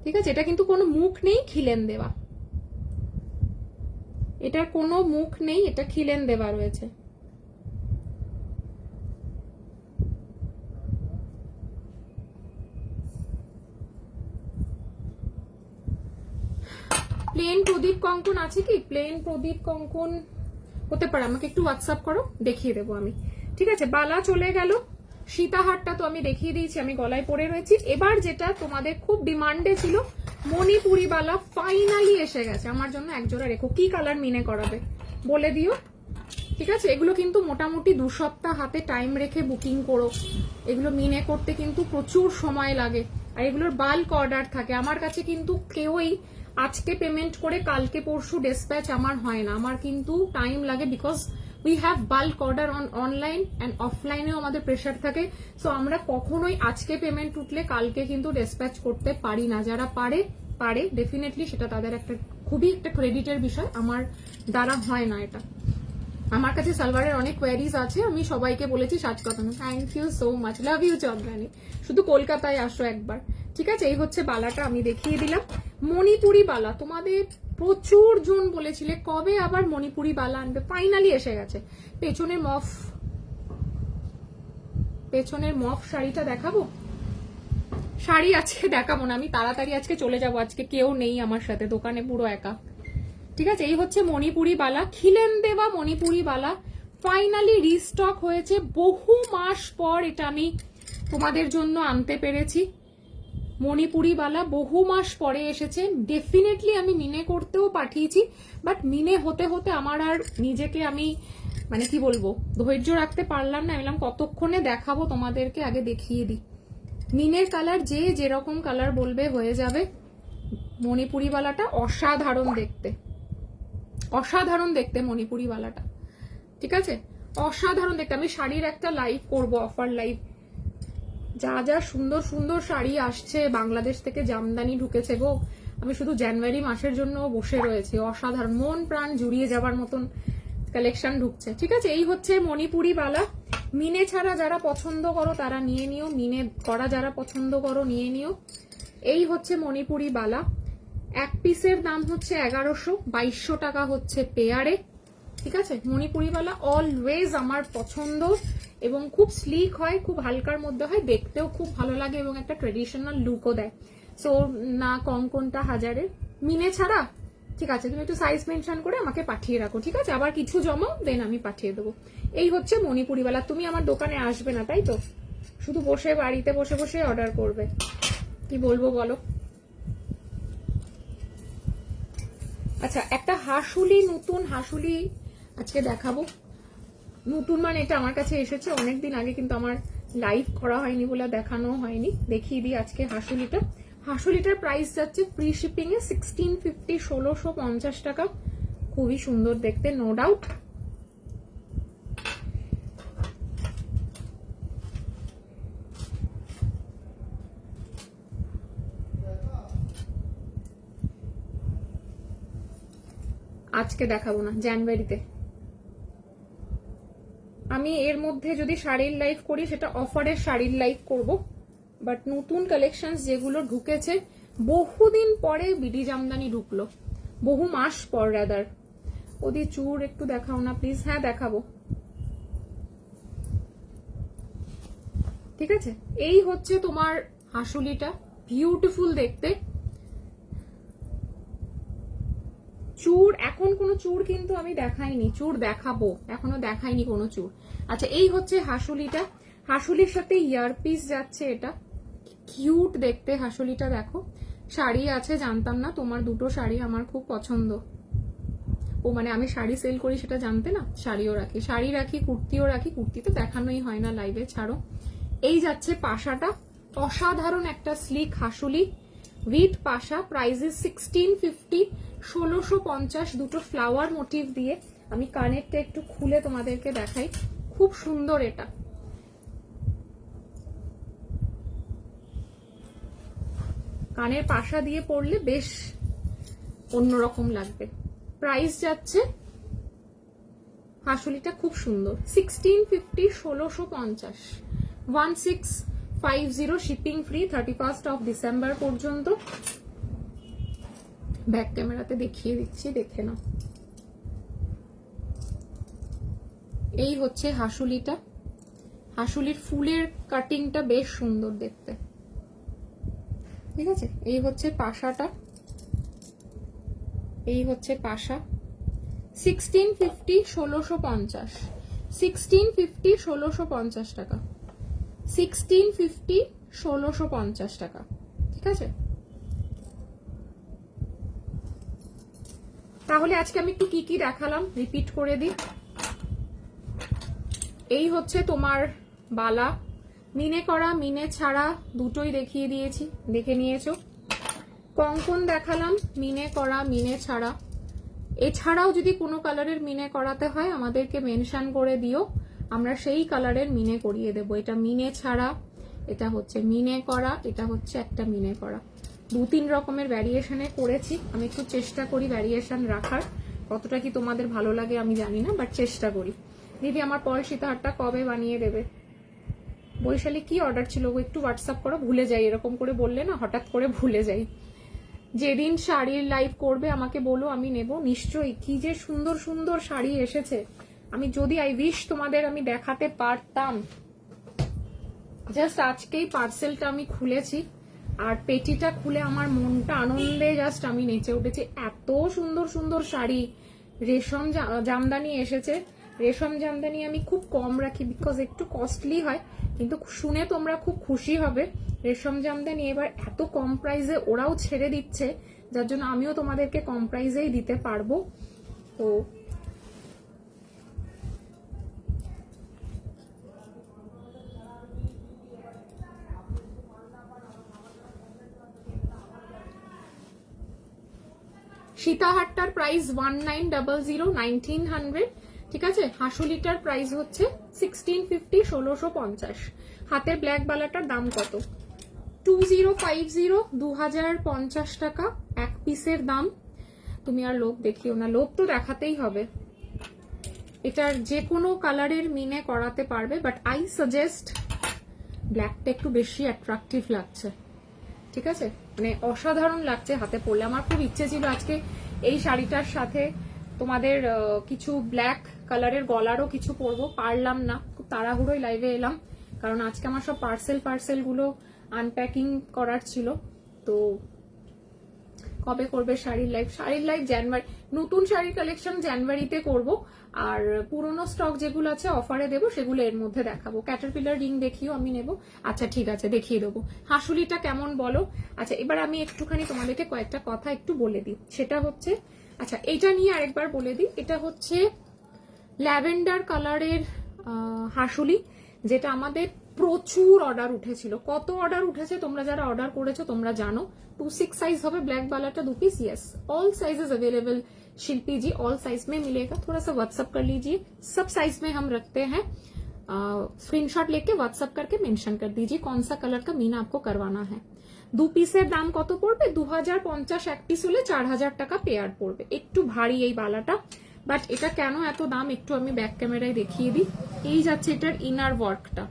ঠিক আছে? এটা কিন্তু কোনো মুখ নেই, খিলেন দেওয়া, এটার কোনো মুখ নেই, এটা খিলেন দেওয়া রয়েছে। প্লেন প্রদীপ কঙ্কন আছে কি? প্লেন প্রদীপ কঙ্কন হতে পারে, আমাকে একটু হোয়াটসঅ্যাপ করো, দেখিয়ে দেবো আমি, ঠিক আছে? বালা চলে গেল, সীতাহারটা তো আমি দেখিয়ে দিয়েছি, আমি গলায় পরে রয়েছি। এবার যেটা তোমাদের খুব ডিমান্ডে ছিল, মণিপুরি বালা ফাইনালি এসে গেছে। আমার জন্য এক জোড়া রেখো, কি কালার মিনে করাবে বলে দিও, ঠিক আছে? এগুলো কিন্তু মোটামুটি 2 সপ্তাহ হাতে টাইম রেখে বুকিং করো, এগুলো মিনে করতে কিন্তু প্রচুর সময় লাগে, আর এগুলোর বাল্ক অর্ডার থাকে। আমার কাছে কিন্তু কেউই আজকে পেমেন্ট করে কালকে পরশু ডিসপ্যাচ আমার হয় না, আমার কিন্তু টাইম লাগে, because we have bulk order on online and অফলাইনেও আমাদের প্রেশার থাকে। সো আমরা কখনোই আজকে পেমেন্ট উঠলে কালকে কিন্তু ডিসপ্যাচ করতে পারি না। যারা পারে ডেফিনেটলি সেটা তাদের একটা খুবই একটা ক্রেডিটের বিষয়, আমার দ্বারা হয় না এটা। আমার কাছে সালোয়ারের অনেক কোয়ারিজ আছে, আমি সবাইকে বলেছি সাজ কথা না। Thank you so much, love you Chandrani. শুধু কলকাতায় আসো একবার, ঠিক আছে? এই হচ্ছে বালাটা, আমি দেখিয়ে দিলাম। মণিপুরি বালা, তোমাদের প্রচুর জন বলেছিলে কবে আবার মণিপুরি বালা আনবে, ফাইনালি এসে গেছে। পেছনের মফ শাড়িটা দেখাবো। শাড়ি আজকে দেখাবো না, আমি তাড়াতাড়ি আজকে চলে যাব, আজকে কেউ নেই আমার সাথে, দোকানে পুরো একা, ঠিক আছে? এই হচ্ছে মণিপুরি বালা, খিলেন দেওয়া মণিপুরি বালা, ফাইনালি রিস্টক হয়েছে। বহু মাস পর এটা আমি তোমাদের জন্য আনতে পেরেছি। মণিপুরি বালা বহু মাস পরে এসেছে। ডেফিনেটলি আমি মিনে করতেও পাঠিয়েছি, বাট মিনে হতে হতে আমার আর নিজেকে আমি মানে কি বলবো ধৈর্য রাখতে পারলাম না। এলাম কতক্ষণে দেখাবো তোমাদেরকে, আগে দেখিয়ে দিই। মিনের কালার যে যেরকম কালার বলবে হয়ে যাবে। মণিপুরি বালাটা অসাধারণ দেখতে, অসাধারণ দেখতে মণিপুরি বালাটা, ঠিক আছে? অসাধারণ দেখতে। আমি শাড়ির একটা লাইভ করব, অফার লাইভ। যা যা সুন্দর সুন্দর শাড়ি আসছে, বাংলাদেশ থেকে জামদানি ঢুকেছে গো, আমি শুধু জানুয়ারি মাসের জন্য বসে রয়েছি। অসাধারণ, মন প্রাণ জুড়িয়ে যাবার মতন কালেকশন ঢুকছে, ঠিক আছে? এই হচ্ছে মণিপুরি বালা। মিনে ছাড়া যারা পছন্দ করো তারা নিয়ে নিও, মিনে করা যারা পছন্দ করো নিয়ে নিও। এই হচ্ছে মণিপুরি বালা, এক পিসের দাম হচ্ছে 1100, 2200 টাকা হচ্ছে পেয়ারে, ঠিক আছে? মণিপুরি বালা অলওয়েজ আমার পছন্দ, এবং খুব স্লিক হয়, খুব হালকার মধ্যে হয়, দেখতেও খুব ভালো লাগে এবং একটা ট্রেডিশনাল লুকও দেয়। সো না কঙ্কনটা হাজারের, মিনে ছাড়া, ঠিক আছে? তুমি একটু সাইজ মেনশন করে আমাকে পাঠিয়ে রাখো, ঠিক আছে? আবার কিছু জমাও, দেন আমি পাঠিয়ে দেবো। এই হচ্ছে মণিপুরি বালা। তুমি আমার দোকানে আসবে না, তাই তো? শুধু বসে বাড়িতে বসে বসে অর্ডার করবে, কি বলবো বলো? আচ্ছা, একটা হাসুলি, নতুন হাসুলি আজকে দেখাবো। নতুন মানে এটা আমার কাছে এসেছে অনেকদিন আগে, কিন্তু আমার লাইভ করা হয়নি বলে দেখানো হয়নি। দেখিয়ে দিই আজকে হাসুলিটা। হাসুলিটার প্রাইস যাচ্ছে ফ্রি শিপিং এ 1650, 1650 টাকা। খুবই সুন্দর দেখতে, নো ডাউট। আজকে দেখাবো না, জানুয়ারিতে। আমি এর মধ্যে যদি শাড়ির লাইভ করি সেটা অফারের শাড়ির লাইভ করব, বাট নতুন কালেকশন যেগুলো ঢুকেছে, বহুদিন পরে বিডি জামদানি ঢুকলো, বহু মাস পর রাদার। ওদের চুর একটু দেখাও না প্লিজ। হ্যাঁ দেখাবো, ঠিক আছে? এই হচ্ছে তোমার হাসুলিটা, বিউটিফুল দেখতে। চুর, এখন কোনো চুর কিন্তু আমি দেখাইনি, চুর দেখাবো, এখনো দেখাইনি কোনো চুর। আচ্ছা, এই হচ্ছে হাসুলিটা, হাসুলির সাথে ইয়ারপিস যাচ্ছে, এটা কিউট দেখতে হাসুলিটা। দেখো শাড়ি আছে, জানতাম না তোমার দুটো শাড়ি আমার খুব পছন্দ। ও মানে আমি শাড়ি সেল করি সেটা জানতে না? শাড়িও রাখি, শাড়ি রাখি, কুর্তিও রাখি। কুর্তি তো দেখানোই হয় না লাইভে, ছাড়ো। এই যাচ্ছে পাশাটা, অসাধারণ একটা sleek hasuli with pasha. Price is 1650, 1650, দুটো ফ্লাওয়ার মোটিভ দিয়ে। আমি কানেরটা একটু খুলে তোমাদেরকে দেখাই, খুব সুন্দর এটা। কানের পাশা দিয়ে পরলে বেশ অন্যরকম লাগবে। প্রাইস যাচ্ছে, হাসুলিটা খুব সুন্দর, 1650, 1650, 1650 shipping free 31st of December পর্যন্ত। ব্যাক ক্যামেরাতে দেখিয়ে দিচ্ছি, দেখে নাও। এই হচ্ছে হাসুলিটা, হাসুলির ফুলের কাটিংটা বেশ সুন্দর দেখতে, ঠিক আছে? এই হচ্ছে পাশাটা, এই হচ্ছে পাশা। 1650, 1650, 1650, 1650 টাকা, 1650, 1650 টাকা, ঠিক আছে? তাহলে আজকে আমি একটু কি কি দেখালাম রিপিট করে দিই। এই হচ্ছে তোমার বালা, মিনে করা মিনে ছাড়া দুটোই দেখিয়ে দিয়েছি, দেখে নিয়েছো। কঙ্কন দেখালাম মিনে করা, মিনে ছাড়া। এছাড়াও যদি কোনো কালারের মিনে করাতে হয় আমাদেরকে মেনশন করে দিও, আমরা সেই কালারের মিনে করিয়ে দেব। এটা মিনে ছাড়া, এটা হচ্ছে মিনে করা, এটা হচ্ছে একটা মিনে করা। 2-3 রকমের ভ্যারিয়েশনে করেছি। আমি একটু চেষ্টা করি ভ্যারিয়েশন রাখার, কতটা কি তোমাদের ভালো লাগে আমি জানি না, বাট চেষ্টা করি। দিদি আমার পল সীতাহারটা কবে বানিয়ে দেবে? বৈশালী কি অর্ডার ছিল গো, একটু হোয়াটসঅ্যাপ করো, ভুলে যাই, এরকম করে বললে না হঠাৎ করে ভুলে যাই। যেদিন শাড়ির লাইভ করবে আমাকে বলো, আমি নেব নিশ্চয়ই। কি যে সুন্দর সুন্দর শাড়ি এসেছে, আমি যদি আই উইশ তোমাদের আমি দেখাতে পারতাম। জাস্ট আজকেই পার্সেলটা আমি খুলেছি, আর পেটিটা খুলে আমার মনটা আনন্দে জাস্ট আমি নেচে উঠেছি। এত সুন্দর সুন্দর শাড়ি, রেশম জামদানি এসেছে। রেশম জামদানি আমি খুব কম রাখি, বিকজ একটু কস্টলি হয়, কিন্তু শুনে তোমরা খুব খুশি হবে। রেশম জামদানি এবার এত কম প্রাইসে ওরাও ছেড়ে দিচ্ছে, যার জন্য আমিও তোমাদেরকে কম প্রাইসেই দিতে পারবো। তো সীতাহারটার প্রাইস 1900, ঠিক আছে। হাসুলিটার প্রাইস হচ্ছে 1650, 1650। হাতের ব্ল্যাক বালাটার দাম কত? 2050, 2050 টাকা এক পিসের দাম। তুমি আর লোভ দেখিও না, লোভ তো দেখাতেই হবে। এটার যে কোনো কালারের মিনে করাতে পারবে, বাট আই সাজেস্ট ব্ল্যাকটা একটু বেশি অ্যাট্রাকটিভ লাগছে, ঠিক আছে, মানে অসাধারণ লাগছে হাতে পরলে। আমার খুব ইচ্ছে ছিল আজকে এই শাড়িটার সাথে তোমাদের কিছু ব্ল্যাক কালারের গলারও কিছু পরবো, পারলাম না, খুব তাড়াহুড়োই লাইভে এলাম, কারণ আজকে আমার সব পার্সেল গুলো আনপ্যাকিং করার ছিল। তো কবে করবে শাড়ির লাইভ? শাড়ির লাইভ জানুয়ারি, নতুন শাড়ির কালেকশন জানুয়ারিতে করব, আর পুরোনো স্টক যেগুলো আছে অফারে দেবো সেগুলো এর মধ্যে দেখাবো। ক্যাটারপিলার রিং দেখিও আমি নেব। আচ্ছা ঠিক আছে, দেখিয়ে দেবো। হাসুলিটা কেমন বলো? আচ্ছা এবার আমি একটুখানি তোমাদেরকে কয়েকটা কথা একটু বলে দিই। সেটা হচ্ছে, আচ্ছা এইটা নিয়ে আরেকবার বলে দিই, এটা হচ্ছে ল্যাভেন্ডার কালারের হাসুলি, যেটা আমাদের প্রচুর অর্ডার উঠেছিল। কত অর্ডার উঠেছে তোমরা যারা অর্ডার করেছো তোমরা জানো। 2-6 साइज হবে ব্ল্যাক वाला 2 piece. Yes, all sizes available Shilpi ji, all size में मिलेगा। थोड़ा सा व्हाट्सएप कर लीजिए, सब साइज में हम रखते हैं। स्क्रीनशॉट लेके व्हाट्सएप करके मेंशन कर दीजिए कौन सा कलर का मीना आपको करवाना है। 2 পিসের দাম কত পড়বে? 2050 এক পিস হলে 4000 টাকা পেয়ার পড়বে। একটু ভারী এই বালাটা, বাট এটা কেন এত দাম একটু আমি ব্যাক ক্যামেরায় দেখিয়ে দিই। এই যাচ্ছে এটার ইনার ওয়ার্কটা,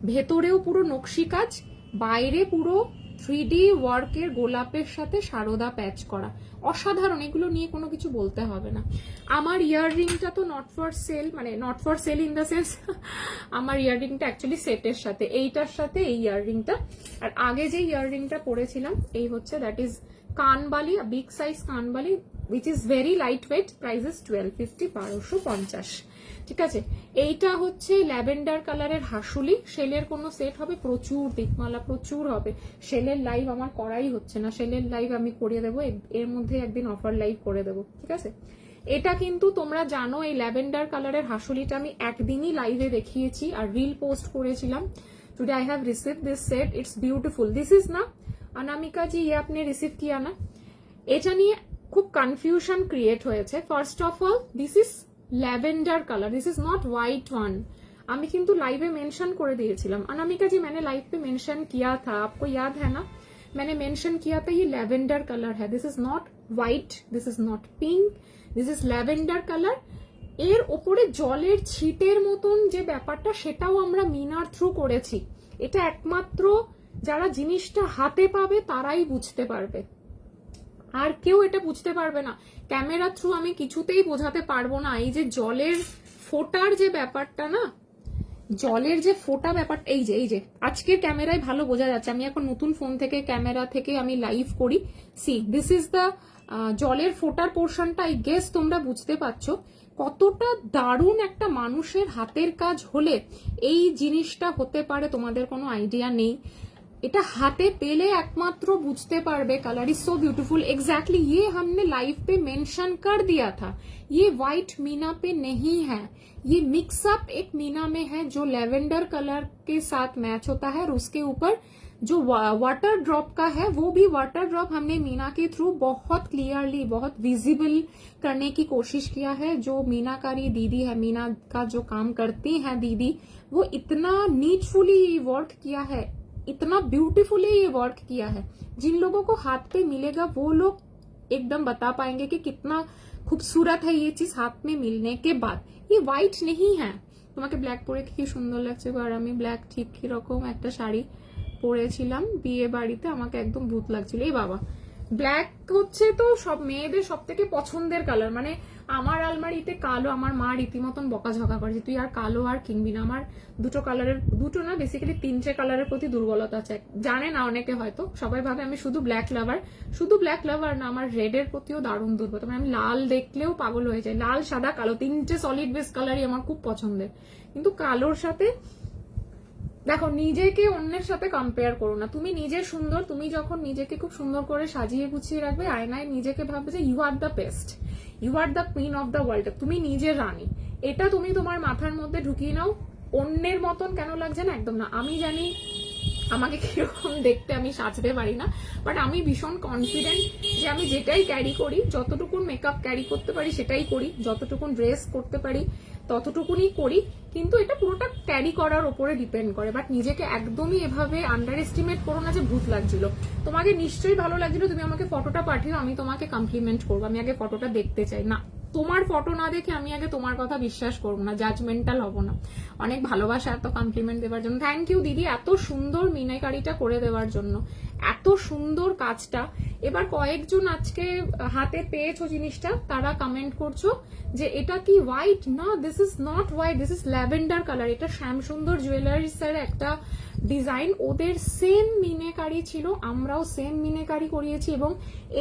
ভেতরেও পুরো নকশি কাজ, বাইরে পুরো 3D ওয়ার্কের গোলাপের সাথে সারদা প্যাচ করা, অসাধারণ। এগুলো নিয়ে কোনো কিছু বলতে হবে না। আমার ইয়াররিংটা তো নট ফর সেল, মানে not for sale in the sense আমার ইয়াররিংটা অ্যাকচুয়ালি সেটের সাথে, এইটার সাথে এই ইয়াররিংটা। আর আগে যে ইয়াররিংটা পরেছিলাম এই হচ্ছে, that is kanbali, big size kanbali, which is very lightweight, price is 1250, 1250, ঠিক আছে। এইটা হচ্ছে ল্যাভেন্ডার কালারের হাসুলি, শেলের কোনো সেট হবে, প্রচুর দিকমালা প্রচুর হবে। শেলের লাইভ আমার করাই হচ্ছে না, শেলের লাইভ আমি করিয়ে দেবো, এর মধ্যে একদিন অফার লাইভ করে দেবো, ঠিক আছে। এটা কিন্তু তোমরা জানো এই ল্যাভেন্ডার কালারের হাসুলিটা আমি একদিনই লাইভে দেখিয়েছি আর রিল পোস্ট করেছিলাম। Today I have receive this set, it's beautiful. This is না অনামিকা জি, ये आपने रिसीव किया ना? এটা নিয়ে খুব কনফিউশন ক্রিয়েট হয়েছে। First of all, this is lavender colour, this is not white one. আমি কিন্তু লাইভে মেंशन করে দিয়েছিলাম अनामिका जी, मैंने लाइव पे मेंशन किया था, आपको याद है ना? मैंने मेंशन किया था ये लैवेंडर कलर है, this is not white, this is not pink, this is lavender colour. এর উপরে জলের ছিটের মতন যে ব্যাপারটা সেটাও আমরা মিনার থ্রু করেছি। এটা একমাত্র যারা জিনিসটা হাতে পাবে তারাই বুঝতে পারবে, আর কেউ এটা বুঝতে পারবে না। ক্যামেরা থ্রু আমি কিছুতেই বোঝাতে পারবো না। এই যে জলের ফোটার যে ব্যাপারটা না, জলের যে ফোটা ব্যাপার, এই যে আজকের ক্যামেরায় ভালো বোঝা যাচ্ছে। আমি এখন নতুন ফোন থেকে ক্যামেরা থেকে আমি লাইভ করি। সি দিস ইজ দ্য জলের ফোটার পোর্শনটা। আই গেস তোমরা বুঝতে পারছো কতটা দারুণ একটা মানুষের হাতের কাজ হলে এই জিনিসটা হতে পারে, তোমাদের কোনো আইডিয়া নেই। এটা হাতে পেলে একমাত্র বুঝতে পারবে। Colour is so beautiful, exactly ये हमने लाइव पे मेंशन कर दिया था। ये व्हाइट मीना पे नहीं है, ये मिक्सअप एक मीना में है जो लैवेंडर कलर के साथ मैच होता है और उसके ऊपर जो वाटर ड्रॉप का है वो भी वाटर ड्रॉप हमने मीना के थ्रू बहुत क्लियरली, बहुत विजिबल करने की कोशिश किया है। जो मीनाकारी दीदी है, मीना का जो काम करती है दीदी, वो इतना नीटफुली वर्क किया है, इतना ब्यूटीफुली ये वर्क किया है। जिन लोगों को हाथ पे मिलेगा वो लोग एकदम बता पाएंगे कि कितना खूबसूरत है ये चीज हाथ में मिलने के बाद। ये व्हाइट नहीं है। তোমাকে ব্ল্যাক পরে কি সুন্দর লাগছে গো। আর আমি ব্ল্যাক ঠিক কিরকম একটা শাড়ি পরেছিলাম বিয়ে বাড়িতে, আমাকে একদম ভূত লাগছিল। এই বাবা, ব্ল্যাক হচ্ছে তো সব মেয়েদের সব থেকে পছন্দের কালার। মানে আমার আলমারিতে কালো, আমার মা রীতিমতন বকাঝকা করে যে তুই আর কালো আর কিনবি না। আমার দুটো কালারের, দুটো না বেসিক্যালি 3টে কালারের প্রতি দুর্বলতা আছে। জানে না অনেকে, হয়তো সবাই ভাবে আমি শুধু ব্ল্যাক লাভার। শুধু ব্ল্যাক লাভার না, আমার রেডের প্রতিও দারুণ দুর্বলতা। মানে আমি লাল দেখলেও পাগল হয়ে যাই। লাল, সাদা, কালো 3টে সলিড বেস কালারই আমার খুব পছন্দের। কিন্তু কালোর সাথে দেখো, নিজেকে অন্যের সাথে কম্পেয়ার করো না। তুমি নিজে সুন্দর, তুমি যখন নিজেকে খুব সুন্দর করে সাজিয়ে গুছিয়ে রাখবে, আয়নায় নিজেকে ভাববে যে you are the best, you are the queen of the world, তুমি নিজের রানী। এটা তুমি তোমার মাথার মধ্যে ঢুকিয়ে নাও। অন্যের মতন কেন লাগছে না, একদম না। আমি জানি আমাকে কিরকম দেখতে, আমি সাজতে পারি না, বাট আমি ভীষণ কনফিডেন্ট যে আমি যেটাই ক্যারি করি, যতটুকুন মেকআপ ক্যারি করতে পারি সেটাই করি, যতটুকুন ড্রেস করতে পারি ততটুকুনি করি। কিন্তু এটা পুরোটা ক্যারি করার উপরে ডিপেন্ড করে। বাট নিজেকে একদমই এভাবে আন্ডার এস্টিমেট করো না যে ভূত লাগছিল। তোমাকে নিশ্চয়ই ভালো লাগছিল, তুমি আমাকে ফটোটা পাঠিও, আমি তোমাকে কমপ্লিমেন্ট করবো। আমি আগে ফটোটা দেখতে চাই না, তোমার ফটো না দেখে আমি আগে তোমার কথা বিশ্বাস করবো না, জাজমেন্টাল হবো না। অনেক ভালোবাসা এত কমপ্লিমেন্ট দেওয়ার জন্য। থ্যাংক ইউ দিদি, এত সুন্দর মিনাকারিটা করে দেওয়ার জন্য, এত সুন্দর কাজটা। এবার কয়েকজন আজকে হাতে পেয়েছো জিনিসটা, তারা কমেন্ট করছো যে এটা কি হোয়াইট? না, this is not white, this is lavender colour. এটা শ্যাম সুন্দর জুয়েলারিস এর একটা ডিজাইন। ওদের সেম মিনেকারি ছিল, আমরাও সেম মিনেকারি করিয়েছি, এবং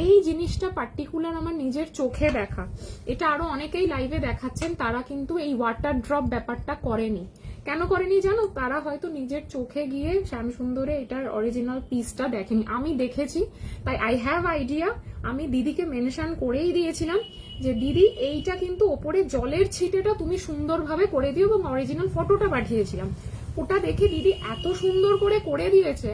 এই জিনিসটা পার্টিকুলার আমার নিজের চোখে দেখা। এটা আরো অনেকেই লাইভে দেখাচ্ছেন, তারা কিন্তু এই ওয়াটার ড্রপ ব্যাপারটা করেনি। কেন করেনি জানো? তারা হয়তো নিজের চোখে গিয়ে শ্যাম সুন্দরে এটার অরিজিনাল পিসটা দেখেনি। আমি দেখেছি, তাই আই হ্যাভ আইডিয়া। আমি দিদিকে মেনশন করেই দিয়েছিলাম যে দিদি এইটা কিন্তু ওপরে জলের ছিটেটা তুমি সুন্দরভাবে করে দিও, এবং অরিজিনাল ফটোটা পাঠিয়েছিলাম। ওটা দেখে দিদি এত সুন্দর করে দিয়েছে,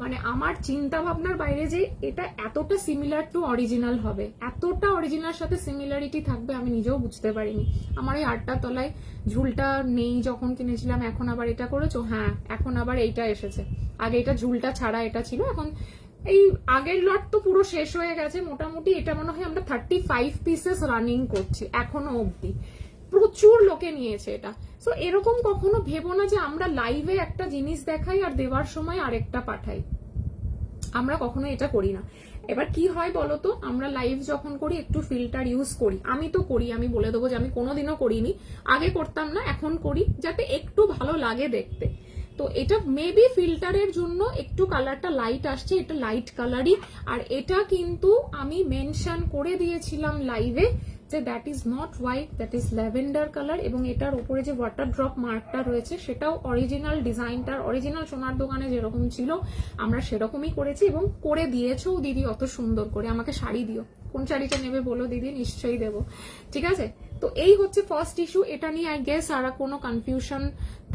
মানে আমার চিন্তা ভাবনার বাইরে যে এটা এতটা সিমিলার টু অরিজিনাল হবে, এতটা অরিজিনাল সাথে সিমিলারিটি থাকবে আমি নিজেও বুঝতে পারিনি। আমার এই 8টা তলায় ঝুলটা নেই যখন কিনেছিলাম, এখন আবার এটা করেছো? হ্যাঁ, এখন আবার এইটা এসেছে। আগে এটা ঝুলটা ছাড়া এটা ছিল, এখন এই আগের লট তো পুরো শেষ হয়ে গেছে মোটামুটি। এটা মনে হয় আমরা 35 পিসেস রানিং করছি এখনো অব্দি। প্রচুর লোকে নিয়েছে এটা। সো এরকম কখনো ভেবো না যে আমরা লাইভে একটা জিনিস দেখাই আর দেওয়ার সময় আরেকটা পাঠাই, আমরা কখনো এটা করি না। এবার কি হয় বলতো, আমরা লাইভ যখন করি একটু ফিল্টার ইউজ করি। আমি তো করি, আমি বলে দেবো যে আমি কোনোদিনও করিনি, আগে করতাম না, এখন করি, যাতে একটু ভালো লাগে দেখতে। তো এটা মেবি ফিল্টারের জন্য একটু কালারটা লাইট আসছে, এটা লাইট কালারই। আর এটা কিন্তু আমি মেনশন করে দিয়েছিলাম লাইভে যে that is not white, that is lavender colour. এবং এটার উপরে যে ওয়াটার ড্রপ মার্কটা রয়েছে সেটাও অরিজিনাল ডিজাইনটার, অরিজিনাল সোনার দোকানে যেরকম ছিল আমরা সেরকমই করেছি, এবং করে দিয়েছো দিদি অত সুন্দর করে। আমাকে শাড়ি দিও, কোন শাড়িটা নেবে বলো দিদি, নিশ্চয়ই দেবো, ঠিক আছে? তো এই হচ্ছে ফার্স্ট ইস্যু। এটা নিয়ে আই গেস আর কোনো কনফিউশন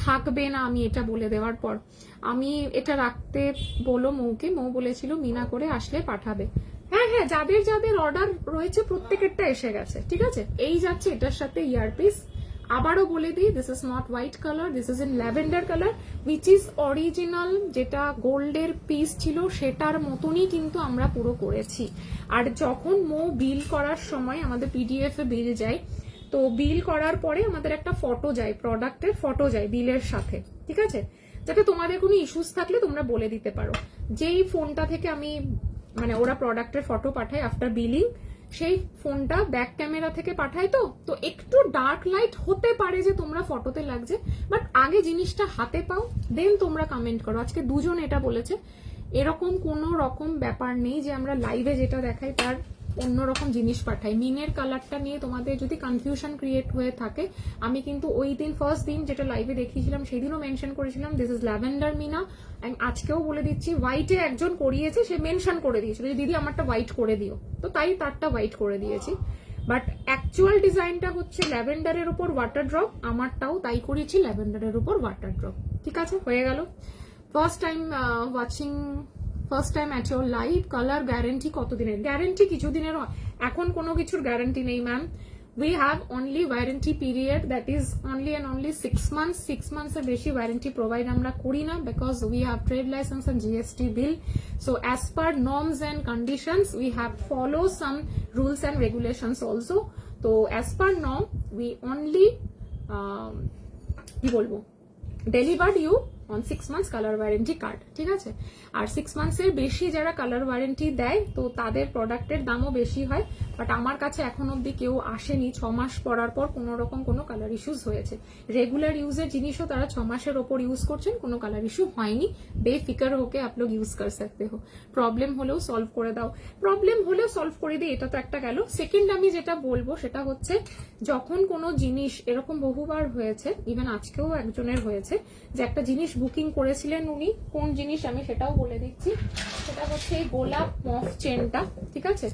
থাকবে না আমি এটা বলে দেওয়ার পর। আমি এটা রাখতে বলো মৌকে, মৌ বলেছিল মিনা করে আসলে পাঠাবে। হ্যাঁ হ্যাঁ, যাদের যাদের অর্ডার রয়েছে প্রত্যেকেরটা এসে গেছে, ঠিক আছে? এই যাচ্ছে এটার সাথে ইয়ারপিস। আবারও বলে দিই, this is not white colour, this is in lavender colour, which is original. যেটা গোল্ডের পিস ছিল সেটার মতনই কিন্তু আমরা পুরো করেছি। আর যখন মৌ বিল করার সময় আমাদের পিডিএফ এ বিল যায়, তো বিল করার পরে আমাদের একটা ফটো যায়, প্রোডাক্টের ফটো যায় বিলের সাথে, ঠিক আছে? যাতে তোমাদের কোনো ইস্যুস থাকলে তোমরা বলে দিতে পারো। যেই ফোনটা থেকে আমি, মানে ওরা প্রোডাক্টের ফটো পাঠায় আফটার বিলিং, সেই ফোনটা ব্যাক ক্যামেরা থেকে পাঠায়। তো একটু ডার্ক লাইট হতে পারে যে তোমরা ফটোতে লাগছে, বাট আগে জিনিসটা হাতে পাও, দেন তোমরা কমেন্ট করো। আজকে দুজন এটা বলেছে, এরকম কোনো রকম ব্যাপার নেই যে আমরা লাইভে যেটা দেখাই তার অন্যরকম জিনিস পাঠাই। মিনের কালারটা নিয়ে তোমাদের যদি কনফিউশন ক্রিয়েট হয়ে থাকে, আমি কিন্তু ওই দিন ফার্স্ট দিন যেটা লাইভে দেখিয়েছিলাম সেদিনও মেনশন করেছিলাম দিস ইজ ল্যাভেন্ডার মিনা। আজকেও বলে দিচ্ছি, হোয়াইটে একজন করিয়েছে, সে মেনশন করে দিয়েছিল যে দিদি আমারটা হোয়াইট করে দিও, তো তাই তারটা হোয়াইট করে দিয়েছি। বাট অ্যাকচুয়াল ডিজাইনটা হচ্ছে ল্যাভেন্ডারের উপর ওয়াটার ড্রপ, আমারটাও তাই করেছি ল্যাভেন্ডারের উপর ওয়াটার ড্রপ, ঠিক আছে? হয়ে গেল। First time watching, first time at your live. Colour guarantee কতদিনের? গ্যারেন্টি কিছুদিনের হয়, এখন কোনো কিছুর গ্যারেন্টি নেই ma'am. We have only warranty period, that is only and only 6 months. 6 months এর বেশি warranty provide আমরা করি না, because we have trade license and GST bill. So as per norms and conditions, we have follow some rules and regulations also. So as per norm, we only কি বলবো, delivered you on 6 months color warranty card, ঠিক আছে? আর 6 months এর বেশি যারা colour warranty দেয় তো তাদের প্রোডাক্টের দামও বেশি হয়, বাট আমার কাছে এখন অবধি কেউ আসেনি 6 মাস পরার পর কোনো রকম কোনো কালার ইস্যুস হয়েছে। রেগুলার ইউজের জিনিসও তারা 6 মাসের ওপর ইউজ করছেন, কোনো কালার ইস্যু হয়নি। বেফিকার হোকে আপ লোগ ইউজ কর সকতে হো। প্রবলেম হলেও সলভ করে দাও, প্রবলেম হলেও সলভ করে দিই, এটা তো একটা গেল। সেকেন্ড আমি যেটা বলবো সেটা হচ্ছে, যখন কোনো জিনিস এরকম বহুবার হয়েছে, ইভেন আজকেও একজনের হয়েছে, যে একটা জিনিস বুকিং করেছিলেন উনি, কোন জিনিস আমি সেটাও বলে দিচ্ছি, সেটা হচ্ছে এই গোলাপ মফ চেনটা, ঠিক আছে?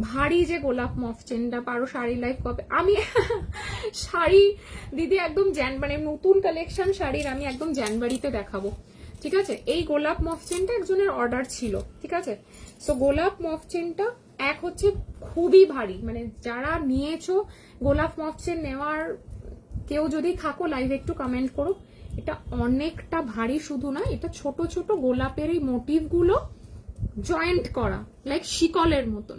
ভারী যে গোলাপ মফ চেনটা, পারো শাড়ি লাইভ কবে? আমি শাড়ি দিদি একদম মানে নতুন কালেকশন শাড়ির আমি একদম জানুয়ারিতে দেখাবো, ঠিক আছে? এই গোলাপ মফ চেনটা একজনের অর্ডার ছিল, ঠিক আছে? সো গোলাপ মফ চেনটা এক হচ্ছে খুবই ভারী, মানে যারা নিয়েছো গোলাপ মফ চেন নেওয়ার কেউ যদি থাকো লাইভে একটু কমেন্ট করো। এটা অনেকটা ভারী, শুধু না, এটা ছোট ছোট গোলাপের এই মোটিভ গুলো জয়েন্ট করা, লাইক শিকলের মতন।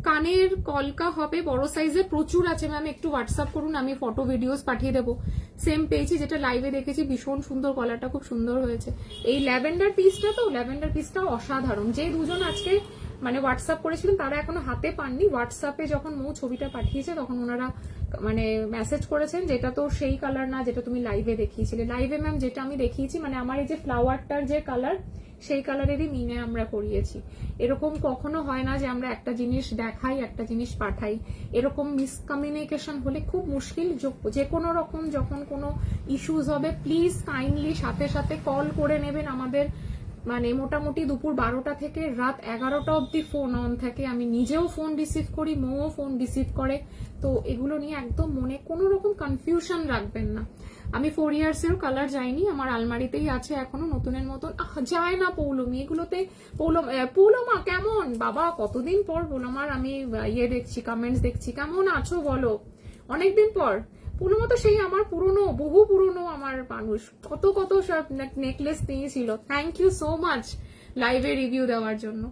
কানের কলকা হবে বড় সাইজের, প্রচুর আছে ম্যাম, একটু হোয়াটসঅ্যাপ করুন, আমি ফটো ভিডিওস পাঠিয়ে দেবো। সেম পেয়েছি যেটা লাইভে দেখেছি, ভীষণ সুন্দর, কলারটা খুব সুন্দর হয়েছে। এই ল্যাভেন্ডার পিসটা, তো ল্যাভেন্ডার পিসটা অসাধারণ। যে দুজন আজকে মানে হোয়াটসঅ্যাপ করেছিলেন তারা এখনো হাতে পাননি, হোয়াটসঅ্যাপে যখন মৌ ছবিটা পাঠিয়েছে তখন ওনারা মানে মেসেজ করেছেন যেটা তো সেই কালার না যেটা তুমি লাইভে দেখিয়েছিলে। লাইভে ম্যাম যেটা আমি দেখিয়েছি, মানে আমার এই যে ফ্লাওয়ারটার যে কালার, সেই কালারেরই মিনে আমরা করিয়েছি। এরকম কখনো হয় না যে আমরা একটা জিনিস দেখাই একটা জিনিস পাঠাই, এরকম মিসকমিউনিকেশন হলে খুব মুশকিল। যে কোনো রকম যখন কোনো ইস্যুস হবে, প্লিজ কাইন্ডলি সাথে সাথে কল করে নেবেন। আমাদের মানে মোটামুটি দুপুর 12টা থেকে রাত 11টা অব্দি ফোন অন থাকে, আমি নিজেও ফোন রিসিভ করি, মৌও ফোন রিসিভ করে। তো এগুলো নিয়ে একদম মনে কোনো রকম কনফিউশন রাখবেন না। আমি 4 ইয়ার্সেরও কালার যায়নি, আমার আলমারিতেই আছে এখনো নতুনের মতন। যায় না পৌলমি এগুলোতে। পৌলমা কেমন বাবা, কতদিন পর পৌলমার আমি ইয়ে দেখছি, কমেন্টস দেখছি, কেমন আছো বলো, অনেকদিন পর। পুরোনো তো সেই আমার পুরনো, বহু পুরনো আমার মানুষ, কত কত সব নেকলেস নিয়েছিল। থ্যাংক ইউ সো মাচ লাইভে রিভিউ দেওয়ার জন্য।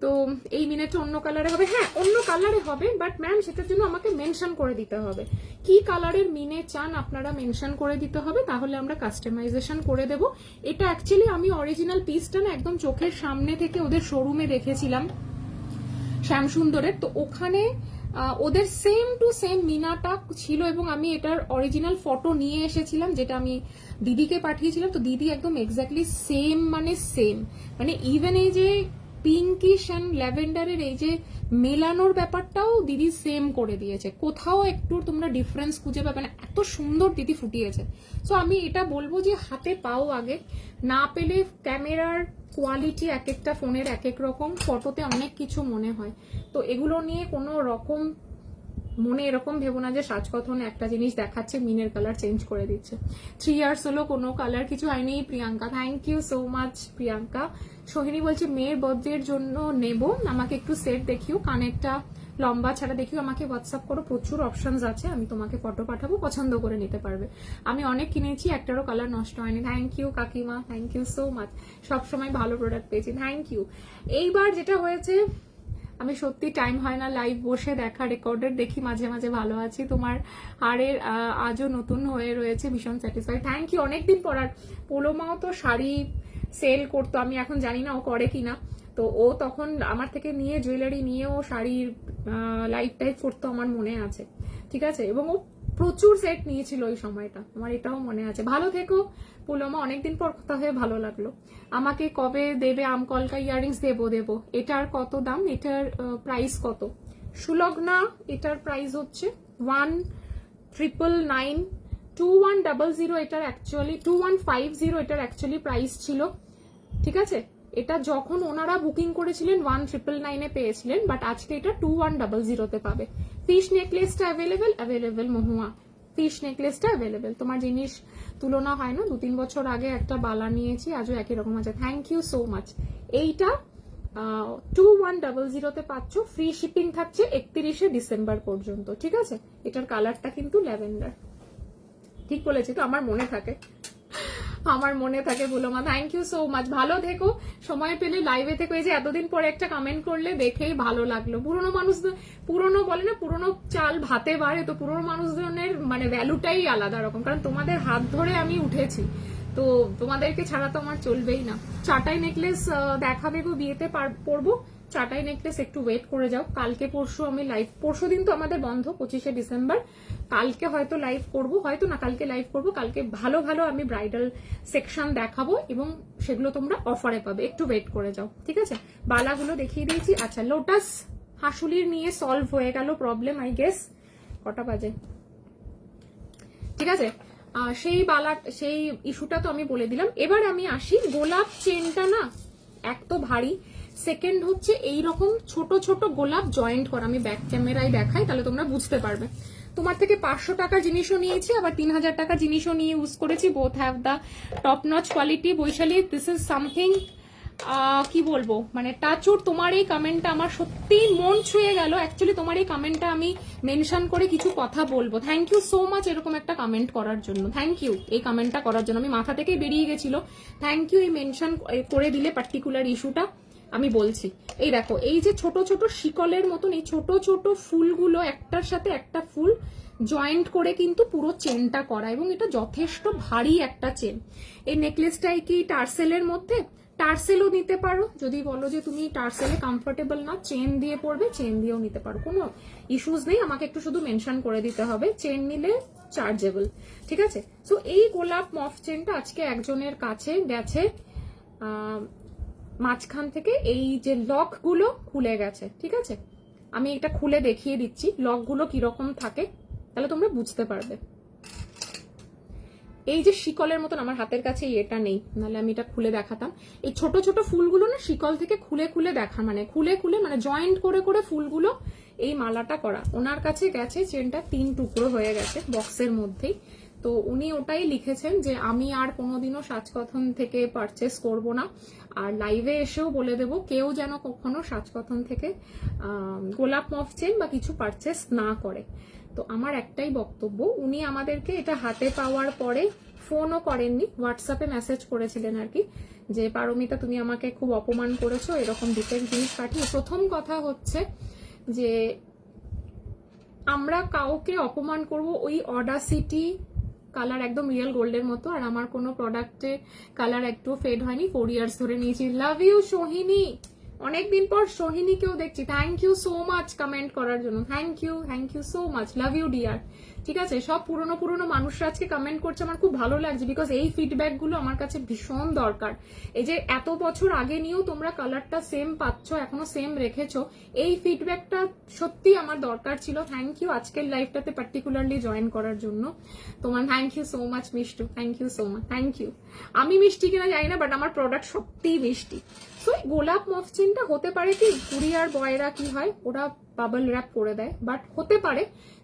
তো এই মিনেটা অন্য কালারে হবে, হ্যাঁ অন্য কালারে হবে, বাট ম্যাম সেটার জন্য আমাকে মেনশন করে দিতে হবে কি কালারের মিনে চান, আপনারা মেনশন করে দিতে হবে, তাহলে আমরা কাস্টমাইজেশন করে দেব। এটা অ্যাকচুয়ালি আমি অরিজিনাল পিসটা না একদম চোখের সামনে থেকে ওদের শোরুমে দেখেছিলাম শ্যামসুন্দরের, তো ওখানে ওদের সেম টু সেম মিনাটা ছিল এবং আমি এটার অরিজিনাল ফটো নিয়ে এসেছিলাম, যেটা আমি দিদিকে পাঠিয়েছিলাম। তো দিদি একদম এক্স্যাক্টলি সেম, মানে সেম, মানে ইভেন এই যে পিঙ্কিশ অ্যান্ড ল্যাভেন্ডারের এই যে মেলানোর ব্যাপারটাও দিদি সেম করে দিয়েছে, কোথাও একটু তোমরা ডিফারেন্স খুঁজে পাবে না, এত সুন্দর দিদি ফুটিয়েছে। সো আমি এটা বলবো যে হাতে পাও আগে, না পেলে ক্যামেরার কোয়ালিটি এক একটা ফোনের এক এক রকম, ফটোতে অনেক কিছু মনে হয়, তো এগুলো নিয়ে কোনো রকম মনে এরকম ভেবো না যে সাজকথন একটা জিনিস দেখাচ্ছে মিনের কালার চেঞ্জ করে দিচ্ছে। 3 ইয়ার্স হলো কোনো কালার কিছু হয়নি। Priyanka, thank you so much Priyanka. Sohini বলছে মেয়ের বার্থডের জন্য নেব, আমাকে একটু সেট দেখিও, কানেরটা লম্বা ছাড়া দেখিও, আমাকে হোয়াটসঅ্যাপ করো, প্রচুর অপশনস আছে, আমি তোমাকে ফটো পাঠাবো, পছন্দ করে নিতে পারবে। আমি অনেক কিনেছি, একটারও কালার নষ্ট হয়নি। থ্যাংক ইউ কাকিমা, থ্যাংক ইউ সো মাচ, সবসময় ভালো প্রোডাক্ট পেয়েছি, থ্যাংক ইউ। এইবার যেটা হয়েছে, আমি সত্যি টাইম হয় না লাইভ বসে দেখা, রেকর্ডেড দেখি মাঝে মাঝে, ভালো আছি, তোমার হারের আজও নতুন হয়ে রয়েছে, ভীষণ স্যাটিসফাইড, থ্যাংক ইউ। অনেকদিন পর, আর পোলোমাও তো শাড়ি সেল করতো, আমি এখন জানি না ও করে কিনা, তো ও তখন আমার থেকে নিয়ে জুয়েলারি নিয়ে ও শাড়ির লাইভ টাইপ করতো আমার মনে আছে, ঠিক আছে, এবং ও প্রচুর সেট নিয়েছিল ওই সময়টা, আমার এটাও মনে আছে। ভালো থেকো পুলমা, অনেকদিন পর কথা হয়ে ভালো লাগলো। আমাকে কবে দেবে আমকলকা ইয়াররিংস? দেবো। এটার কত দাম, এটার প্রাইস কত? সুলগ্না, এটার প্রাইস হচ্ছে 1999, 2100 এটার অ্যাকচুয়ালি 2150 এটার অ্যাকচুয়ালি প্রাইস ছিল, ঠিক আছে। এটা যখন ওনারা বুকিং করেছিলেন 1999 পেয়েছিলেন, বাট আজকে এটা 2100 পাবে। ফিশ নেকলেসটা অ্যাভেলেবেল মহুয়া, ফিশ নেকলেসটা অ্যাভেলেবেল। তোমার জিনিস তুলনা হয় না, 2-3 বছর আগে একটা বালা নিয়েছি, আজও একই রকম আছে। Thank you so much. এইটা 2100-তে পাচ্ছ, ফ্রি শিপিং থাকছে 31শে ডিসেম্বর পর্যন্ত, ঠিক আছে? এটার কালারটা কিন্তু ল্যাভেন্ডার, ঠিক বলেছি তো? আমার মনে থাকে, আমার মনে থাকে বলো মা। থ্যাংক ইউ সো মাচ, ভালো থেকো, সময় পেলে লাইভে থেকো। এই যে এতদিন পরে একটা কমেন্ট করলে দেখেই ভালো লাগলো। পুরোনো মানুষ, পুরোনো বলে না, পুরোনো চাল ভাতে বাড়ে, তো পুরোনো মানুষজনের মানে ভ্যালুটাই আলাদা রকম, কারণ তোমাদের হাত ধরে আমি উঠেছি, তো তোমাদেরকে ছাড়া তো আমার চলবেই না। চাটাই নেকলেস দেখাবে গো, বিয়েতে পরবো চাটাই নেকলেস, একটু ওয়েট করে যাও। কালকে পরশু আমি লাইভ, পরশু দিন তো আমাদের বন্ধ 25শে ডিসেম্বর, কালকে হয়তো লাইভ করব, হয়তো না কালকে লাইভ করব। কালকে ভালো ভালো আমি ব্রাইডাল সেকশন দেখাবো এবং সেগুলো তোমরা অফারে পাবে, একটু ওয়েট করে যাও, ঠিক আছে? বালাগুলো দেখিয়ে দিয়েছি। আচ্ছা, লোটাস হাসুলির নিয়ে সলভ হয়ে গেল প্রবলেম, আই গেস। কটা বাজে? ঠিক আছে, সেই বালা, সেই ইস্যুটা তো আমি বলে দিলাম। এবার আমি আসি, গোলাপ চেনটা না এক তো ভারী, সেকেন্ড হচ্ছে এইরকম ছোট ছোট গোলাপ জয়েন্ট করা। আমি ব্যাক ক্যামেরায় দেখাই, তাহলে তোমরা বুঝতে পারবে। তোমার থেকে 500 টাকার জিনিসও নিয়েছি, আবার 3000 টাকার জিনিসও নিয়ে ইউজ করেছি। Both have the top notch quality. Baishali, this is something, কি বলবো, মানে টাচুর তোমার এই কমেন্টটা আমার সত্যি মন ছুঁয়ে গেল। অ্যাকচুয়ালি তোমার এই কমেন্টটা আমি মেনশন করে কিছু কথা বলবো। থ্যাংক ইউ সো মাচ এরকম একটা কমেন্ট করার জন্য, থ্যাংক ইউ এই কমেন্টটা করার জন্য। আমি মাথা থেকেই বেরিয়ে গেছিল। থ্যাংক ইউ এই মেনশন করে দিলে পার্টিকুলার ইস্যুটা। আমি বলছি, এই দেখো, এই যে ছোট ছোট শিকলের মতন এই ছোট ছোট ফুলগুলো একটার সাথে একটা ফুল জয়েন্ট করে কিন্তু পুরো চেনটা করা, এবং এটা যথেষ্ট ভারী একটা চেন। এই নেকলেসটাই কি টার্সেলের মধ্যে, টার্সেলও নিতে পারো, যদি বলো যে তুমি টার্সেলে কমফোর্টেবল না, চেন দিয়ে পরবে, চেন দিয়েও নিতে পারো, কোনো ইস্যুস নেই। আমাকে একটু শুধু মেনশন করে দিতে হবে, চেন নিলে চার্জেবল, ঠিক আছে? সো এই গোলাপ মফ চেনটা আজকে একজনের কাছে গেছে, মাঝখান থেকে এই যে লকগুলো খুলে গেছে, ঠিক আছে? আমি এটা খুলে দেখিয়ে দিচ্ছি লকগুলো কিরকম থাকে, তাহলে তোমরা বুঝতে পারবে। এই যে শিকলের মতন, আমার হাতের কাছে এটা নেই, নাহলে আমি এটা খুলে দেখাতাম। এই ছোট ছোট ফুলগুলো না শিকল থেকে খুলে খুলে দেখা, মানে খুলে খুলে মানে জয়েন্ট করে করে ফুলগুলো এই মালাটা করা। ওনার কাছে গেছে চেনটা 3 টুকরো হয়ে গেছে বক্সের মধ্যেই। তো উনি ওটাই লিখেছেন যে আমি আর কোনোদিনও সাজকথন থেকে পারচেস করব না, আর লাইভে এসেও বলে দেব কেউ যেন কখনো সাজকথন থেকে গোলাপ মফ চেন বা কিছু পারচেস না করে। তো আমার একটাই বক্তব্য, উনি আমাদেরকে এটা হাতে পাওয়ার পরে ফোনও করেননি, হোয়াটসঅ্যাপে মেসেজ করেছিলেন আর কি, যে পারমিতা তুমি আমাকে খুব অপমান করেছো, এরকম ডিফেক্ট জিনিস পাঠিয়ে। প্রথম কথা হচ্ছে যে আমরা কাউকে অপমান করব, ওই অডাসিটি কালার একদম রিয়েল গোল্ডের মতো, আর আমার কোনো প্রোডাক্টে কালার একটু ফেড হয়নি, 4 ইয়ার্স ধরে নিয়েছি। লাভ ইউ সোহিনী, অনেকদিন পর সোহিনীকেও দেখছি। Thank you so much comment করার জন্য, thank you so much, love you dear. ঠিক আছে, সব পুরনো পুরনো মানুষরা আজকে কমেন্ট করছে, আমার খুব ভালো লাগছে, বিকজ এই ফিডব্যাক গুলো আমার কাছে ভীষণ দরকার। এই যে এত বছর আগে নিয়েও তোমরা কালারটা সেম পাচ্ছ, এখনো সেম রেখেছো, এই ফিডব্যাকটা সত্যি আমার দরকার ছিল। থ্যাংক ইউ আজকের লাইভটাতে পার্টিকুলারলি জয়েন করার জন্য তোমার। Thank you so much Mishtu, thank you so much, thank you. আমি মিষ্টি কিনা জানি না, বাট আমার প্রোডাক্ট সত্যিই মিষ্টি। সো গোলাপ মফ চেনটা হতে পারে কি, কুরিয়ার বয়রা কি হয়, ওরা বাবল র্যাপ করে দেয়, বাট হতে পারে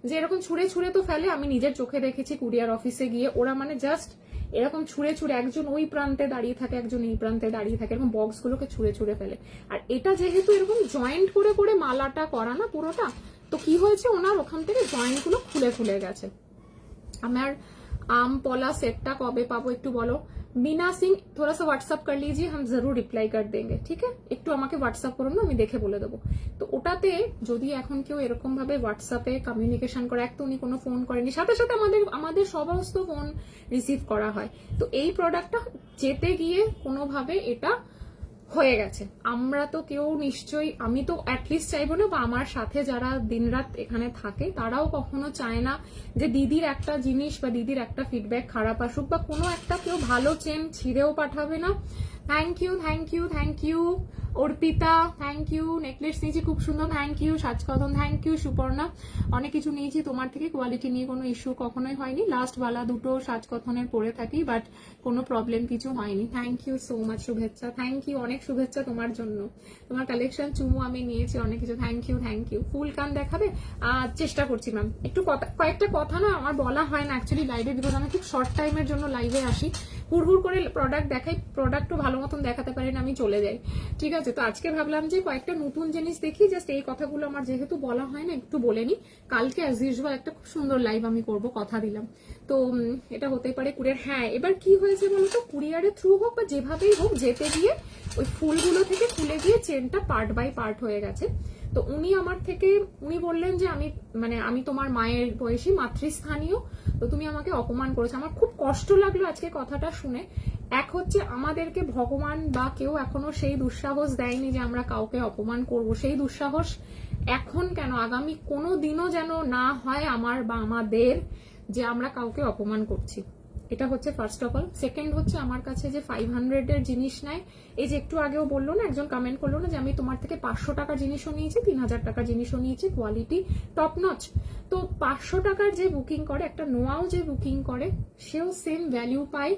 যে এরকম ছুঁড়ে ছুঁড়ে তো ফেলে। আমি নিজের চোখে দেখেছি কুরিয়ার অফিসে গিয়ে, ওরা মানে জাস্ট এরকম ছুঁড়ে ছুঁড়ে, একজন ওই প্রান্তে দাঁড়িয়ে থাকে, একজন এই প্রান্তে দাঁড়িয়ে থাকে, এরকম বক্স গুলোকে ছুঁড়ে ছুঁড়ে ফেলে। আর এটা যেহেতু এরকম জয়েন্ট করে করে মালাটা করা না পুরোটা, তো কি হয়েছে, ওনার ওখান থেকে জয়েন্ট গুলো খুলে খুলে গেছে। আমার आम पौला सेटটা কবে পাবো একটু বলো। मीना सिंह थोड़ा सा व्हाट्सअप कर लीजिए, हम जरूर रिप्लाई कर देंगे, ठीक है? একটু আমাকে হোয়াটসঅ্যাপ করুন না, আমি দেখে বলে দেবো। তো ওটাতে যদি এখন কেউ এরকম ভাবে হোয়াটসঅ্যাপে কমিউনিকেশন করে, এক তো উনি কোনো ফোন করেনি, সাথে সাথে আমাদের সমস্ত ফোন রিসিভ করা হয়, তো এই প্রোডাক্টটা যেতে গিয়ে কোনোভাবে এটা হয়ে গেছে। আমরা তো কেউ নিশ্চয়ই, আমি তো অ্যাটলিস্ট চাইবো না, বা আমার সাথে যারা দিনরাত এখানে থাকে তারাও কখনো চায় না যে দিদির একটা জিনিস বা দিদির একটা ফিডব্যাক খারাপ আসুক, বা কোনো একটা কেউ ভালো চেন ছিঁড়েও পাঠাবে না, thank you thank you thank you Arpita, thank you. Necklace নিয়েছি খুব সুন্দর, thank you. Sajkadam, thank you. Suparna, অনেক কিছু নিয়েছি তোমার থেকে, কোয়ালিটি নিয়ে কোনো ইস্যু কখনোই হয়নি। লাস্ট বালা দুটো সাজকথনের পরে থাকি, বাট কোনো প্রবলেম কিছু হয়নি। Thank you so much. শুভেচ্ছা, থ্যাংক ইউ, অনেক শুভেচ্ছা তোমার জন্য। তোমার কালেকশন চুমু আমি নিয়েছি অনেক কিছু, থ্যাংক ইউ থ্যাংক ইউ। ফুল কান দেখাবে? চেষ্টা করছি ম্যাম, একটু কয়েকটা কথা না আমার বলা হয় না অ্যাকচুয়ালি লাইভে, বিকজ আমি খুব শর্ট টাইমের জন্য লাইভে আসি, হুড় করে প্রোডাক্ট দেখাই, প্রোডাক্টও ভালো মতন দেখাতে পারি না, আমি চলে যাই। ঠিক আছে, তো আজকে ভাবলাম যে কয়েকটা নতুন জিনিস দেখি, জাস্ট এই কথাগুলো আমার যেহেতু বলা হয় না একটু বলে নি। কালকে অ্যাজ ইউজুয়াল একটা খুব সুন্দর লাইভ আমি করব, কথা দিলাম। তো এটা হতেই পারে কুরিয়ার। হ্যাঁ, এবার কি হয়েছে বলতো, কুরিয়ারের থ্রু হোক বা যেভাবেই হোক, যেতে গিয়ে ওই ফুলগুলো থেকে খুলে গিয়ে চেনটা পার্ট বাই পার্ট হয়ে গেছে। তো উনি আমার থেকে বললেন যে আমি তোমার মায়ের বয়সী, মাতৃস্থানীয়, তো তুমি আমাকে অপমান করেছো। আমার খুব কষ্ট লাগলো আজকে কথাটা শুনে। এক হচ্ছে আমাদেরকে ভগবান বা কেউ এখনো সেই দুঃসাহস দেয়নি যে আমরা কাউকে অপমান করব, সেই দুঃসাহস এখন কেন, আগামী কোনো দিনও যেন না হয় আমার বা আমাদের, যে আমরা কাউকে অপমান করছি। এটা হচ্ছে ফার্স্ট অফ অল। সেকেন্ড হচ্ছে আমার কাছে যে 500 এর জিনিস নেয়, এই যে একটু আগেও বললো না, একজন কমেন্ট করলো না যে আমি তোমার থেকে 500 টাকার জিনিসও নিয়েছি, 3000 টাকার জিনিসও নিয়েছি, কোয়ালিটি টপ নচ। তো 500 টাকার যে বুকিং করে, একটা নোয়াও যে বুকিং করে সেও সেম ভ্যালু পায়,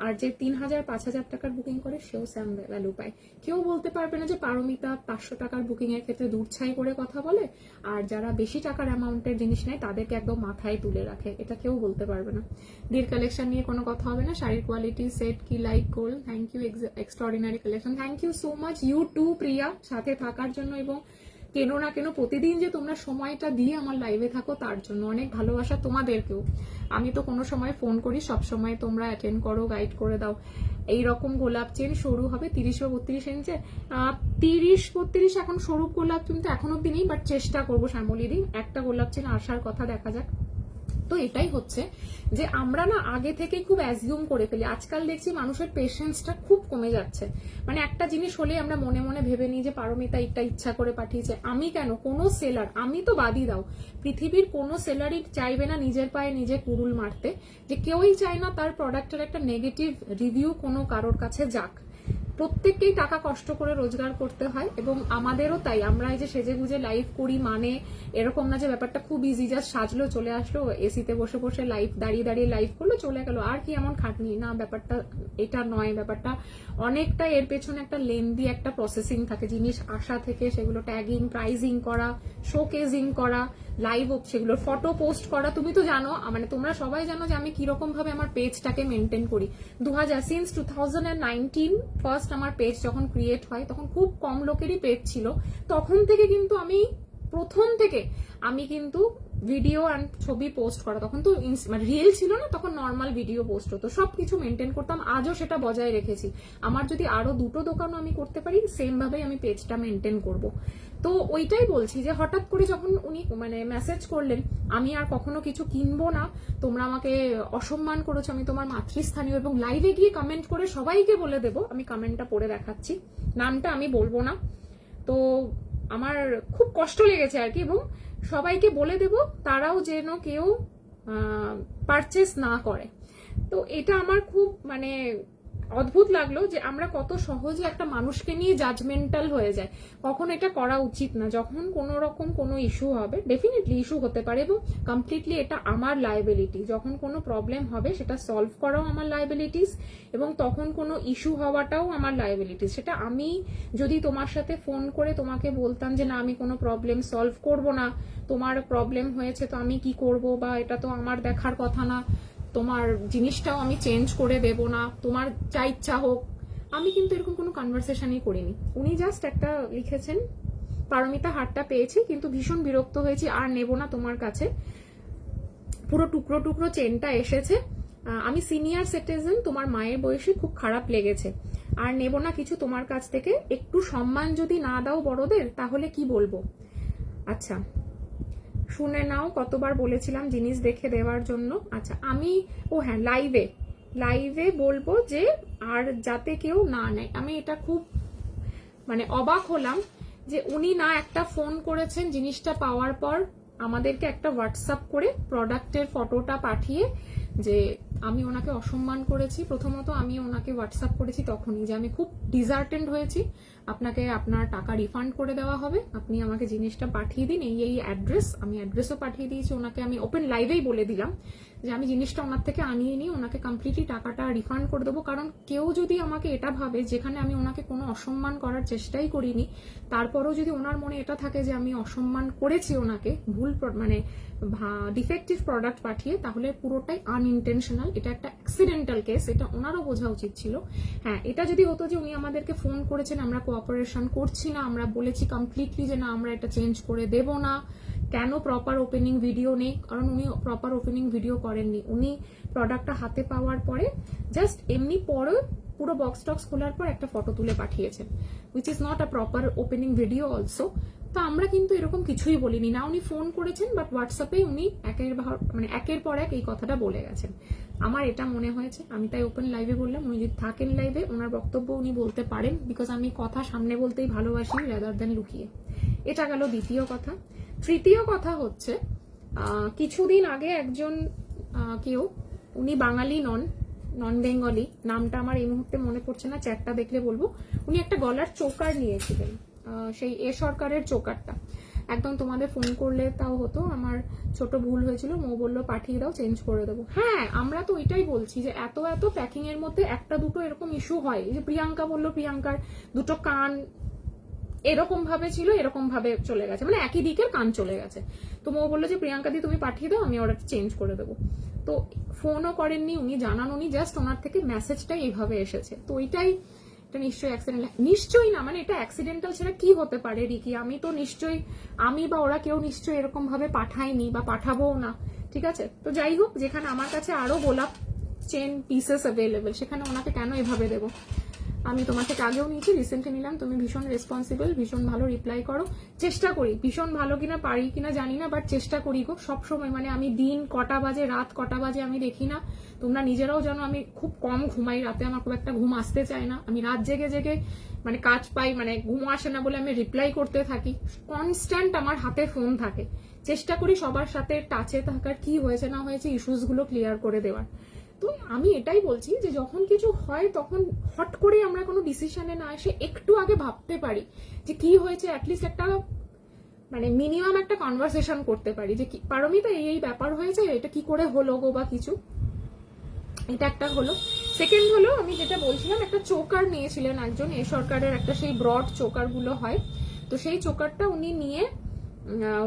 আর যে 3000 5000 টাকার বুকিং করে সেও সেম ভ্যালু পায়। কেউ বলতে পারবে না যে পারমিতা 500 টাকার বুকিং এর ক্ষেত্রে দূরছাই করে কথা বলে, আর যারা বেশি টাকার অ্যামাউন্টের জিনিস নেয় তাদেরকে একদম মাথায় তুলে রাখে, এটা কেউ বলতে পারবে না। ডির কালেকশন নিয়ে কোনো কথা হবে না। শাড়ির কোয়ালিটি, সেট কি like gold, thank you. Extraordinary collection, thank you so much. You too Priya, সাথে থাকার জন্য, এবং কেন না কেন প্রতিদিন যে তোমরা সময়টা দিয়ে আমার লাইভে থাকো তার জন্য অনেক ভালোবাসা তোমাদেরকেও। আমি তো কোনো সময় ফোন করি, সব সময় তোমরা অ্যাটেন্ড করো, গাইড করে দাও। এইরকম গোলাপ চেন সরু হবে 30 বা 32 ইঞ্চে, 30-32 এখন সরু গোলাপ কিন্তু এখন অব্দি নেই, বাট চেষ্টা করবো শ্যামলিদি, একটা গোলাপ চেন আসার কথা, দেখা যাক। তো এটাই হচ্ছে যে আমরা না আগে থেকেই খুব অ্যাজিউম করে ফেলি। আজকাল দেখছি মানুষের পেশেন্সটা খুব কমে যাচ্ছে। মানে একটা জিনিস হলে আমরা মনে মনে ভেবে নিই যে পারমিতা এটা ইচ্ছা করে পাঠিয়েছে, আমি কেন, কোনো সেলার, আমি তো বাদই দাও, পৃথিবীর কোনো সেলারই চাইবে না নিজের পায়ে নিজে কুড়ুল মারতে, যে কেউই চায় না তার প্রোডাক্টের একটা নেগেটিভ রিভিউ কোনো কারোর কাছে যাক। প্রত্যেককেই টাকা কষ্ট করে রোজগার করতে হয়, এবং আমাদেরও তাই। আমরা এই যে সেজে গুজে লাইভ করি মানে এরকম না যে ব্যাপারটা খুব ইজি, জাস্ট সাজলো চলে আসলো, এসিতে বসে বসে লাইভ, দাঁড়িয়ে দাঁড়িয়ে লাইভ করলো চলে গেল, আর কি এমন খাটনি না, ব্যাপারটা এটা নয়। ব্যাপারটা অনেকটা, এর পেছনে একটা লেন্দি একটা প্রসেসিং থাকে, জিনিস আসা থেকে সেগুলো ট্যাগিং, প্রাইজিং করা, শোকেজিং করা, লাইভ সেগুলোর ফটো পোস্ট করা। তুমি তো জানো, মানে তোমরা সবাই জানো যে আমি কিরকম ভাবে আমার পেজটাকে মেনটেন করি। 2019 ফার্স্ট আমার পেজ যখন ক্রিয়েট হয় তখন খুব কম লোকেরই পেজ ছিল, তখন থেকে কিন্তু আমি প্রথম থেকে আমি কিন্তু ভিডিও অ্যান্ড ছবি পোস্ট করা, তখন তো মানে রিয়েল ছিল না, তখন নর্মাল ভিডিও পোস্ট হতো, সবকিছু মেনটেন করতাম, আজও সেটা বজায় রেখেছি। আমার যদি আরো দুটো দোকানও আমি করতে পারি সেম ভাবেই আমি পেজটা মেনটেন করব। তো ওইটাই বলছি যে হঠাৎ করে যখন উনি মানে মেসেজ করলেন আমি আর কখনো কিছু কিনবো না, তোমরা আমাকে অসম্মান করেছো, আমি তোমার মাতৃস্থানীয়, এবং লাইভে গিয়ে কমেন্ট করে সবাইকে বলে দেবো, আমি কমেন্টটা পড়ে দেখাচ্ছি, নামটা আমি বলবো না। তো আমার খুব কষ্ট লেগেছে আর কি, এবং সবাইকে বলে দেব তারাও যেন কেউ পারচেস না করে। তো এটা আমার খুব মানে অদ্ভুত লাগলো যে আমরা কত সহজে একটা মানুষকে নিয়ে জাজমেন্টাল হয়ে যায়। কখন এটা করা উচিত না। যখন কোনো রকম কোনো ইস্যু হবে, ডেফিনেটলি ইস্যু হতে পারে এবং কমপ্লিটলি এটা আমার লায়াবিলিটি, যখন কোনো প্রবলেম হবে সেটা সলভ করাও আমার লায়াবিলিটিস, এবং তখন কোনো ইস্যু হওয়াটাও আমার লায়াবিলিটিস। সেটা আমি যদি তোমার সাথে ফোন করে তোমাকে বলতাম যে না আমি কোনো প্রবলেম সলভ করব না, তোমার প্রবলেম হয়েছে তো আমি কি করব, বা এটা তো আমার দেখার কথা না, তোমার জিনিসটাও আমি চেঞ্জ করে দেব না, তোমার যা ইচ্ছা হোক, আমি কিন্তু এরকম কোনো কনভারসেশনই করিনি। উনি জাস্ট একটা লিখেছেন পারমিতা হারটা পেয়েছি কিন্তু ভীষণ বিরক্ত হয়েছি, আর নেব না তোমার কাছে, পুরো টুকরো টুকরো চেনটা এসেছে, আমি সিনিয়র সিটিজেন, তোমার মায়ের বয়সে খুব খারাপ লেগেছে, আর নেব না কিছু তোমার কাছ থেকে, একটু সম্মান যদি না দাও বড়দের তাহলে কি বলবো। আচ্ছা শুনে নাও, কতবার বলেছিলাম জিনিস দেখে দেওয়ার জন্য। আচ্ছা আমি হ্যাঁ লাইভে বলবো যে আর যাতে কেউ না নেয়। আমি এটা খুব মানে অবাক হলাম যে উনি না একটা ফোন করেছেন জিনিসটা পাওয়ার পর আমাদেরকে একটা হোয়াটসঅ্যাপ করে প্রোডাক্টের ফটোটা পাঠিয়ে যে আমি ওনাকে অসম্মান করেছি। প্রথমত আমি ওনাকে হোয়াটসঅ্যাপ করেছি তখনই যে আমি খুব ডিজার্টেন্ড হয়েছি, আপনাকে আপনার টাকা রিফান্ড করে দেওয়া হবে, আপনি আমাকে জিনিসটা পাঠিয়ে দিন, এই অ্যাড্রেস। আমি অ্যাড্রেসও পাঠিয়ে দিয়েছি ওনাকে, আমি ওপেন লাইভেই বলে দিলাম যে আমি জিনিসটা ওনার থেকে আনিয়ে নিই, ওনাকে কমপ্লিটলি টাকাটা রিফান্ড করে দেবো। কারণ কেউ যদি আমাকে এটা ভাবে যেখানে আমি ওনাকে কোনো অসম্মান করার চেষ্টাই করিনি, তারপরেও যদি ওনার মনে এটা থাকে যে আমি অসম্মান করেছি ওনাকে ভুল মানে ডিফেক্টিভ প্রোডাক্ট পাঠিয়ে, তাহলে পুরোটাই আনইনটেনশনাল, এটা একটা অ্যাক্সিডেন্টাল কেস, এটা ওনারও বোঝা উচিত ছিল। হ্যাঁ, এটা যদি হতো যে উনি আমাদেরকে ফোন করেছেন, আমরা কোঅপারেশন করছি না, আমরা বলেছি কমপ্লিটলি যে না আমরা এটা চেঞ্জ করে দেব না, কেন প্রপার ওপেনিং ভিডিও নেই, কারণ উনি প্রপার ওপেনিং ভিডিও করেননি, উনি প্রোডাক্টটা হাতে পাওয়ার পরে জাস্ট এমনি পরে পুরো বক্স টক্স খোলার পর একটা ফটো তুলে পাঠিয়েছেন, which is not a proper opening video also. তো আমরা কিন্তু এরকম কিছুই বলিনি, না উনি ফোন করেছেন, বাট হোয়াটসঅ্যাপে উনি একের পর এক এই কথাটা বলে গেছেন। আমার এটা মনে হয়েছে, আমি তাই ওপেন লাইভে বললাম, উনি যদি থাকেন লাইভে ওনার বক্তব্য উনি বলতে পারেন, বিকজ আমি কথা সামনে বলতেই ভালোবাসি রাদার দেন লুকিয়ে। এটা গেল দ্বিতীয় কথা। তৃতীয় কথা হচ্ছে, কিছুদিন আগে একজন কেউ, উনি বাঙালি নন বেঙ্গলি, নামটা আমার এই মুহূর্তে মনে পড়ছে না, চ্যাটটা দেখলে বলবো, উনি একটা গলার চোকার নিয়েছিলেন, সেই সরকারের চোকারটা, একদম তোমাদের ফোন করলে তাও হতো, আমার ছোট ভুল হয়েছিল, মো বললো পাঠিয়ে দাও, চেঞ্জ করে দেবো। হ্যাঁ, আমরা তো ওইটাই বলছি যে এত প্যাকিং এর মধ্যে একটা দুটো এরকম ইস্যু হয়, যে প্রিয়াঙ্কা বললো প্রিয়াঙ্কার দুটো কান এরকম ভাবে ছিল, এরকম ভাবে চলে গেছে, মানে একই দিকের কান চলে গেছে। তো মো বললো যে প্রিয়াঙ্কা দি তুমি পাঠিয়ে দাও, আমি অর্ডার চেঞ্জ করে দেবো। তো ফোনও করেননি উনি, জানানোনি, জাস্ট ওনার থেকে মেসেজটাই এইভাবে এসেছে। তো ওইটাই, এটা নিশ্চয়ই অ্যাক্সিডেন্ট, নিশ্চয়ই না, মানে এটা অ্যাক্সিডেন্টাল ছাড়া কি হতে পারে রিকি? আমি তো নিশ্চয়ই, আমি বা ওরা কেউ নিশ্চয়ই এরকম ভাবে পাঠায়নি বা পাঠাবো না, ঠিক আছে? তো যাই হোক, যেখানে আমার কাছে আরো গোলাপ চেন পিসেস অ্যাভেলেবেল, সেখানে ওনাকে কেন এভাবে দেবো? আমি তোমার থেকে আগেও নিয়েছি, রিসেন্টলি নিলাম, তুমি ভীষণ রেসপন্সিবল, ভীষণ ভালো রিপ্লাই করো, চেষ্টা করি, ভীষণ ভালো কিনা পারি কিনা জানি না, বাট চেষ্টা করি গো সবসময়। মানে আমি দিন কটা বাজে, রাত কটা বাজে আমি দেখি না, তোমরা নিজেরাও জানো আমি খুব কম ঘুমাই রাতে, আমার খুব একটা ঘুম আসতে চায় না, আমি রাত জেগে জেগে মানে কাজ পাই, মানে ঘুম আসে না বলে আমি রিপ্লাই করতে থাকি, কনস্ট্যান্ট আমার হাতে ফোন থাকে, চেষ্টা করি সবার সাথে টাচে থাকার, কি হয়েছে না হয়েছে ইস্যুস গুলো ক্লিয়ার করে দেওয়ার। তো আমি এটাই বলছি যে যখন কিছু হয় তখন হট করে আমরা কোনো ডিসিশনে না এসে একটু আগে ভাবতে পারি যে কি হয়েছে, অ্যাটলিস্ট একটা মানে মিনিমাম একটা কনভারসেশন করতে পারি যে পারমিতা এই ব্যাপার হয়েছে, এটা কি করে হলো গো বা কিছু। এটা একটা হলো। সেকেন্ড হলো, আমি যেটা বলছিলাম, একটা চোকার নিয়েছিলেন একজন, সরকারের একটা সেই ব্রড চোকার গুলো হয়, তো সেই চোকারটা উনি নিয়ে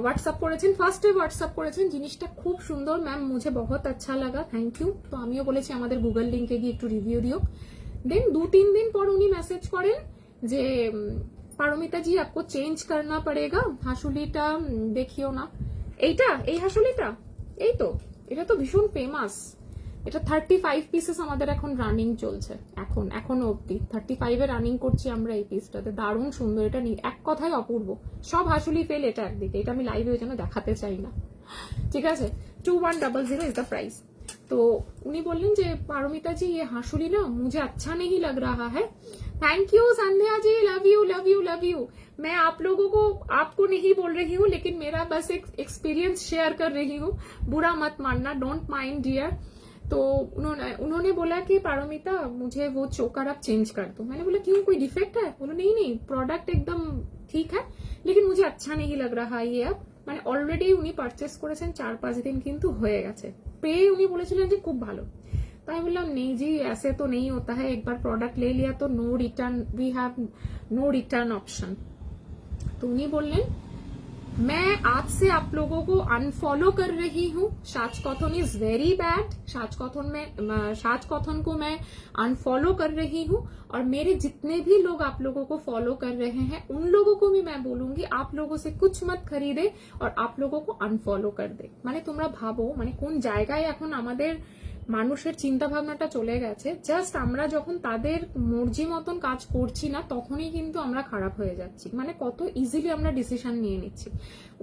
হোয়াটসঅ্যাপ করেছেন, ফার্স্টে হোয়াটসঅ্যাপ করেছেন, জিনিসটা খুব সুন্দর ম্যাম, মুঝে বহুত আচ্ছা লাগা, থ্যাংক ইউ। তো আমিও বলেছি আমাদের গুগল লিঙ্কে গিয়ে একটু রিভিউ দিও। দেন 2-3 দিন পর উনি মেসেজ করেন যে পারমিতা জি আপকো চেঞ্জ করনা পড়েগা, হাসুলিটা দেখিও না। এইটা, এই হাসুলিটা, এই তো, এটা তো ভীষণ ফেমাস, এটা 35 পিসেস আমাদের এখন রানিং চলছে, এখনো অব্দি 35 এ রানিং করছি আমরা এই পিসটাতে, দারুণ সুন্দর, এটা এক কথায় অপূর্ব, সব হাসুলি ফেল এটা একদিকে, এটা আমি লাইভে ওই জন্য দেখাতে চাই না, ঠিক আছে? 2100 ইজ দ্য প্রাইস। তো উনি বললেন যে পারমিতা জি ये हाशुली ना मुझे अच्छा नहीं लग रहा है। Thank you Sandhya ji, love you love you love you. मैं आप लोगों को, आपको नहीं बोल रही हूँ, लेकिन मेरा बस एक एक्सपीरियंस शेयर कर रही हूँ, बुरा मत मानना, डोंट माइंड डियर। तो उन्होंने बोला कि पारमिता मुझे वो चोकर आप चेंज कर दो। मैंने बोला क्यों, कोई डिफेक्ट है? बोलो नहीं नहीं, प्रोडक्ट एकदम ठीक है, लेकिन मुझे अच्छा नहीं लग रहा ये अब। মানে অলরেডি উনি পারচেস করেছেন 4-5 দিন কিন্তু হয়ে গেছে, পেয়ে উনি বলেছিলেন যে খুব ভালো। तो मैं बोला नहीं जी ऐसे तो नहीं होता है, एक बार प्रोडक्ट ले लिया तो no return, we have no return option. तो उन्हीं बोलने मैं आज से आप लोगों को अनफॉलो कर रही हूँ, साच कथन इज वेरी बैड, साच कथन को मैं अनफॉलो कर रही हूँ, और मेरे जितने भी लोग आप लोगों को फॉलो कर रहे हैं उन लोगों को भी मैं बोलूंगी आप लोगों से कुछ मत खरीदे और आप लोगों को अनफॉलो कर दे। माने তোমরা ভাবো মানে কোন জায়গায় এখন আমাদের মানুষের চিন্তা ভাবনাটা চলে গেছে, জাস্ট আমরা যখন তাদের মর্জি মতন কাজ করছি না তখনই কিন্তু আমরা খারাপ হয়ে যাচ্ছি, মানে কত ইজিলি আমরা ডিসিশন নিয়ে নিচ্ছি।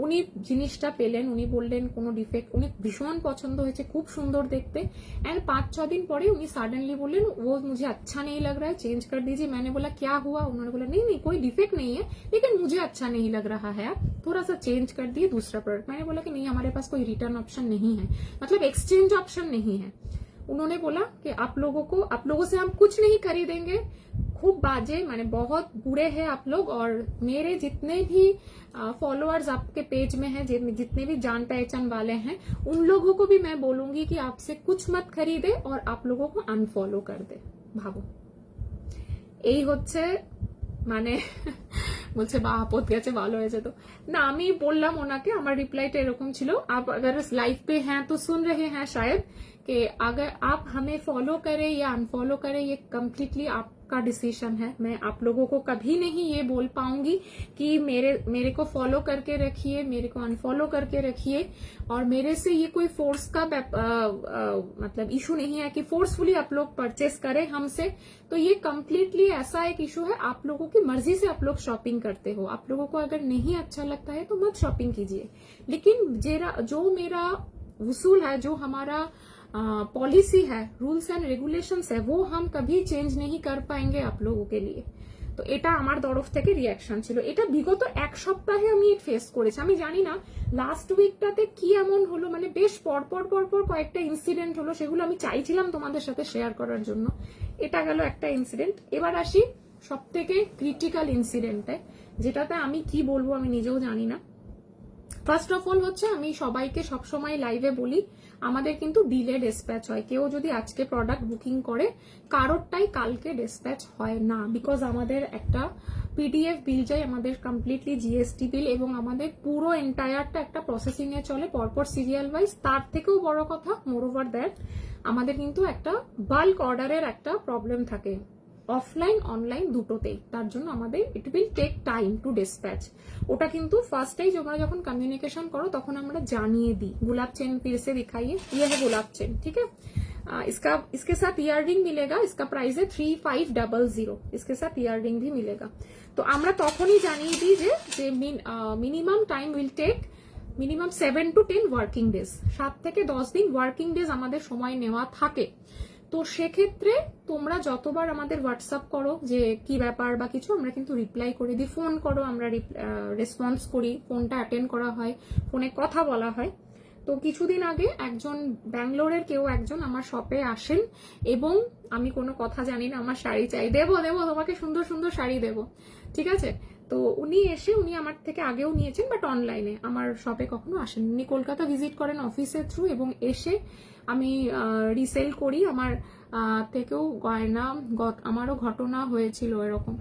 উনি জিনিসটা পেলেন, উনি বললেন কোনো ডিফেক্ট, উনি ভীষণ পছন্দ হয়েছে, খুব সুন্দর দেখতে, एंड 5-6 दिन परे उन्हीं सडनली बोले वो मुझे अच्छा नहीं लग रहा है, चेंज कर दीजिए। मैंने बोला क्या हुआ? उन्होंने बोला नहीं नहीं कोई डिफेक्ट नहीं है, लेकिन मुझे अच्छा नहीं लग रहा है, आप थोड़ा सा चेंज कर दिए दूसरा प्रोडक्ट। मैंने बोला कि नहीं हमारे पास कोई रिटर्न ऑप्शन नहीं है, मतलब एक्सचेंज ऑप्शन नहीं है। उन्होंने बोला कि आप लोगों से हम कुछ नहीं खरीदेंगे, खूब बाजे माने बहुत बुरे हैं आप लोग, और मेरे जितने भी फॉलोअर्स आपके पेज में हैं, जितने भी जान पहचान वाले हैं, उन लोगों को भी मैं बोलूंगी कि आपसे कुछ मत खरीदे और आप लोगों को अनफॉलो कर दे। भाबो এই হচ্ছে মানে বলছে বা আপদ গেছে ভালো হয়েছে। তো না আমি বললাম ওনাকে, আমার রিপ্লাইটা এরকম ছিল, आप अगर इस लाइव पे हैं तो सुन रहे हैं शायद कि अगर आप हमें फॉलो करें या अनफॉलो करें ये कम्प्लीटली आपका डिसीजन है। मैं आप लोगों को कभी नहीं ये बोल पाऊंगी कि मेरे को फॉलो करके रखिए, मेरे को अनफॉलो करके रखिए, और मेरे से ये कोई फोर्स का मतलब इशू नहीं है कि फोर्सफुली आप लोग परचेस करें हमसे। तो ये कम्प्लीटली ऐसा एक इशू है, आप लोगों की मर्जी से आप लोग शॉपिंग करते हो। आप लोगों को अगर नहीं अच्छा लगता है तो मत शॉपिंग कीजिए, लेकिन जो मेरा वसूल है, जो हमारा पॉलिसी है, रूल्स एंड रेगुलेशंस है, वो हम कभी चेंज नहीं कर पाएंगे आप लोगों के लिए। তো এটা আমার তরফ থেকে রিয়াকশন ছিল। এটা বিগত এক সপ্তাহে আমি ফেস করেছি। আমি জানি না লাস্ট উইকটাতে কি এমন হলো, মানে বেশ পরপর কয়েকটা ইনসিডেন্ট হলো, সেগুলো আমি চাইছিলাম তোমাদের সাথে শেয়ার করার জন্য। এটা গেল একটা ইনসিডেন্ট। এবার আসি সব থেকে ক্রিটিক্যাল ইনসিডেন্টে, যেটাতে আমি কি বলবো আমি নিজেও জানি না। ফার্স্ট অফ অল হচ্ছে, আমি সবাইকে সবসময় লাইভে বলি, আমাদের কিন্তু ডিলে ডিসপ্যাচ হয়। কেউ যদি আজকে প্রোডাক্ট বুকিং করে, কারোরটাই কালকে ডিসপ্যাচ হয় না, বিকজ আমাদের একটা পিডিএফ বিল যায়, আমাদের কমপ্লিটলি জিএসটি বিল, এবং আমাদের পুরো এন্টায়ারটা একটা প্রসেসিং এ চলে পরপর সিরিয়াল ওয়াইজ। তার থেকেও বড় কথা, মোর ওভার দ্যাট, আমাদের কিন্তু একটা বাল্ক অর্ডারের একটা প্রবলেম থাকে অফলাইন অনলাইন দুটোতেই। তার জন্য আমাদের it will take time to dispatch. ওটা কিন্তু ফার্স্টেই তোমরা যখন কমিউনিকেশন করো তখন আমরা জানিয়ে দিই। गुलाब चेन फिर से दिखाइए, ये है गुलाब चेन, ठीक है। इसके साथ ईयर रिंग मिलेगा, इसका प्राइस है 3500, इसके साथ ईयर रिंग भी मिलेगा। तो আমরা তখনই জানিয়ে দিই যে minimum time will take minimum 7 to 10 working days, 7 থেকে 10 দিন ওয়ার্কিং ডেজ আমাদের সময় নেওয়া থাকে। তো সেক্ষেত্রে তোমরা যতবার আমাদের হোয়াটসঅ্যাপ করো যে কি ব্যাপার বা কিছু, আমরা কিন্তু রিপ্লাই করে দিই। ফোন করো, আমরা রেসপন্স করি, ফোনটা অ্যাটেন্ড করা হয়, ফোনে কথা বলা হয়। তো কিছুদিন আগে একজন ব্যাঙ্গালোরের কেউ একজন আমার শপে আসেন, এবং আমি কোনো কথা জানি না, আমার শাড়ি চাই, দেবো তোমাকে সুন্দর সুন্দর শাড়ি দেবো, ঠিক আছে। তো উনি আমার থেকে আগেও নিয়েছেন, বাট অনলাইনে, আমার শপে কখনো আসেন। উনি কলকাতা ভিজিট করেন অফিসের থ্রু, এবং এসে আমি রিসেল করি। আমার থেকেও গয়না, আমারও ঘটনা হয়েছিল এরকম।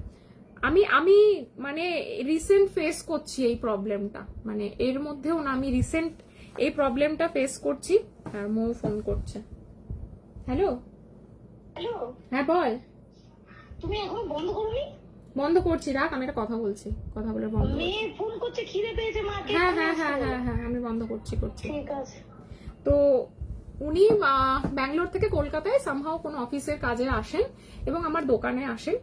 আমি মানে রিসেন্ট ফেস করছি এই প্রবলেমটা, মানে এর মধ্যেও না, আমি রিসেন্ট এই প্রবলেমটা ফেস করছি। আর মৌ ফোন করছে। হ্যালো হ্যাঁ বল। তুমি এখন বন্ধ করনি? বন্ধ করছি, রাখ, আমি একটা কথা বলছি, কথা বলে বন্ধ। মেয়ে ফোন করছে, খিদে পেয়েছে মাকে। হ্যাঁ আমি বন্ধ করছি। ঠিক আছে। তো উনি ব্যাঙ্গালোর থেকে কলকাতায় সামহাও কোনো অফিসের কাজে আসেন এবং আমার দোকানে আসেন।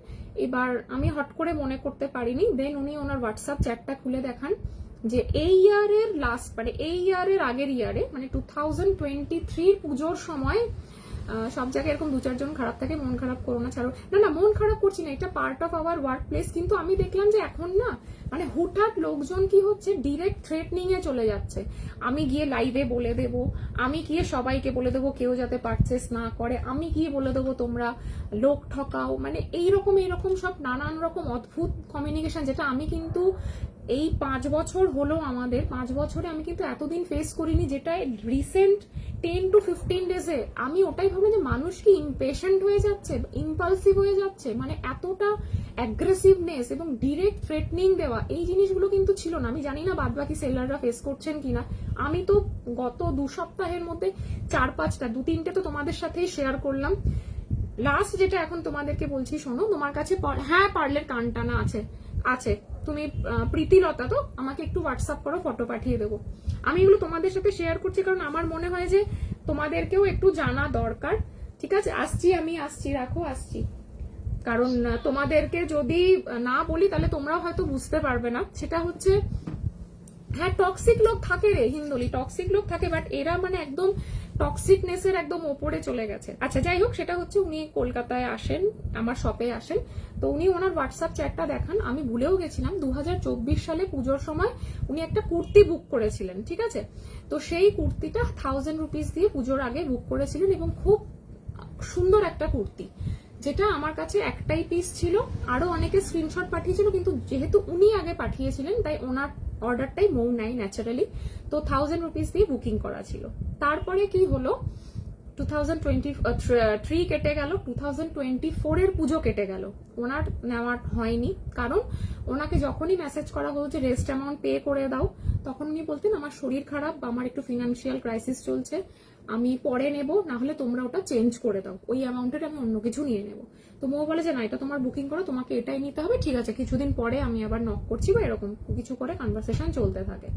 এবার আমি হট করে মনে করতে পারিনি, দেন উনি ওনার হোয়াটসঅ্যাপ চ্যাটটা খুলে দেখান যে এই ইয়ারের লাস্ট, মানে এই ইয়ারের আগের ইয়ারে, মানে 2023 পুজোর সময় সব জায়গায় এরকম 2-4 জন খারাপ থাকে, মন খারাপ করো না, ছাড়ো না, মন খারাপ করছি না, এটা part of our work place. কিন্তু আমি দেখলাম যে এখন না, মানে হুটহাট লোকজন কি হচ্ছে, ডিরেক্ট থ্রেটনিং এ চলে যাচ্ছে। আমি গিয়ে লাইভে বলে দেব, আমি গিয়ে সবাইকে বলে দেবো কেউ যাতে পারচেস না করে, আমি গিয়ে বলে দেবো তোমরা লোক ঠকাও, মানে এইরকম সব নানান রকম অদ্ভুত কমিউনিকেশন, যেটা আমি কিন্তু এই 5 বছর হলো, আমাদের 5 বছরে আমি কিন্তু এতদিন ফেস করিনি, যেটা রিসেন্ট 10 to 15 ডেজে আমি ওটাই ভাবলাম যে মানুষ কি ইমপেশেন্ট হয়ে যাচ্ছে, ইম্পালসিভ হয়ে যাচ্ছে, মানে এতটা অ্যাগ্রেসিভনেস এবং ডিরেক্ট থ্রেটনিং দেওয়া, এই জিনিসগুলো কিন্তু ছিল না। আমি জানি না বাদ বাকি সেলাররা ফেস করছেন কিনা। আমি তো গত 2 সপ্তাহের মধ্যে 4-5টা, 2-3টে তো তোমাদের সাথেই শেয়ার করলাম। লাস্ট যেটা এখন তোমাদেরকে বলছি, শোনো, তোমার কাছে হ্যাঁ পার্লের কানটানা আছে, তুমি প্রীতিলতা, তো আমাকে একটু হোয়াটসঅ্যাপ করো, ফটো পাঠিয়ে দেবো। আমি এগুলো তোমাদের সাথে শেয়ার করছি কারণ আমার মনে হয় যে তোমাদেরকেও একটু জানা দরকার, ঠিক আছে। আসছি, রাখো, আসছি। কারণ তোমাদেরকে যদি না বলি তাহলে তোমরাও হয়তো বুঝতে পারবে না। সেটা হচ্ছে, হ্যাঁ টক্সিক লোক থাকে রে হিন্দুলি, টক্সিক লোক থাকে, বাট এরা মানে একদম টক্সিকনেসের একদম ওপরে চলে গেছে। আচ্ছা যাই হোক, সেটা হচ্ছে উনি কলকাতায় আসেন, আমার শপে আসেন, তো উনি ওনার হোয়াটসঅ্যাপ চ্যাটটা দেখান। আমি ভুলেও গেছিলাম 2024 সালে পুজোর সময় উনি একটা কুর্তি বুক করেছিলেন, ঠিক আছে। তো সেই কুর্তিটা 1000 রুপিস দিয়ে পুজোর আগে বুক করেছিলেন, এবং খুব সুন্দর একটা কুর্তি, যেটা আমার কাছে একটাই পিস ছিল, আরো অনেকে স্ক্রিনশট পাঠিয়েছিল, কিন্তু যেহেতু উনি আগে পাঠিয়েছিলেন তাই ওনার অর্ডারটাই মৌ নাই ন্যাচারালি, তো 1000 রুপিস দিয়ে বুকিং করা ছিল। তারপরে কি হলো, 2023 কেটে গেল, 2024 এর পুজো কেটে গেল, ওনার নেওয়া হয়নি। কারণ ওনাকে যখনই মেসেজ করা হলো যে রেস্ট অ্যামাউন্ট পে করে দাও, তখন উনি বলতেন আমার শরীর খারাপ বা আমার একটু ফিনান্সিয়াল ক্রাইসিস চলছে, আমি পরে নেব, না হলে তোমরা ওটা চেঞ্জ করে দাও, ওই অ্যামাউন্টের আমি অন্য কিছু নিয়ে নেব। তো মৌ বলে যে না, এটা তোমার বুকিং করো, তোমাকে এটাই নিতে হবে, ঠিক আছে কিছুদিন পরে আমি আবার নক করছি, বা এরকম কিছু করে কনভারসেশন চলতে থাকে।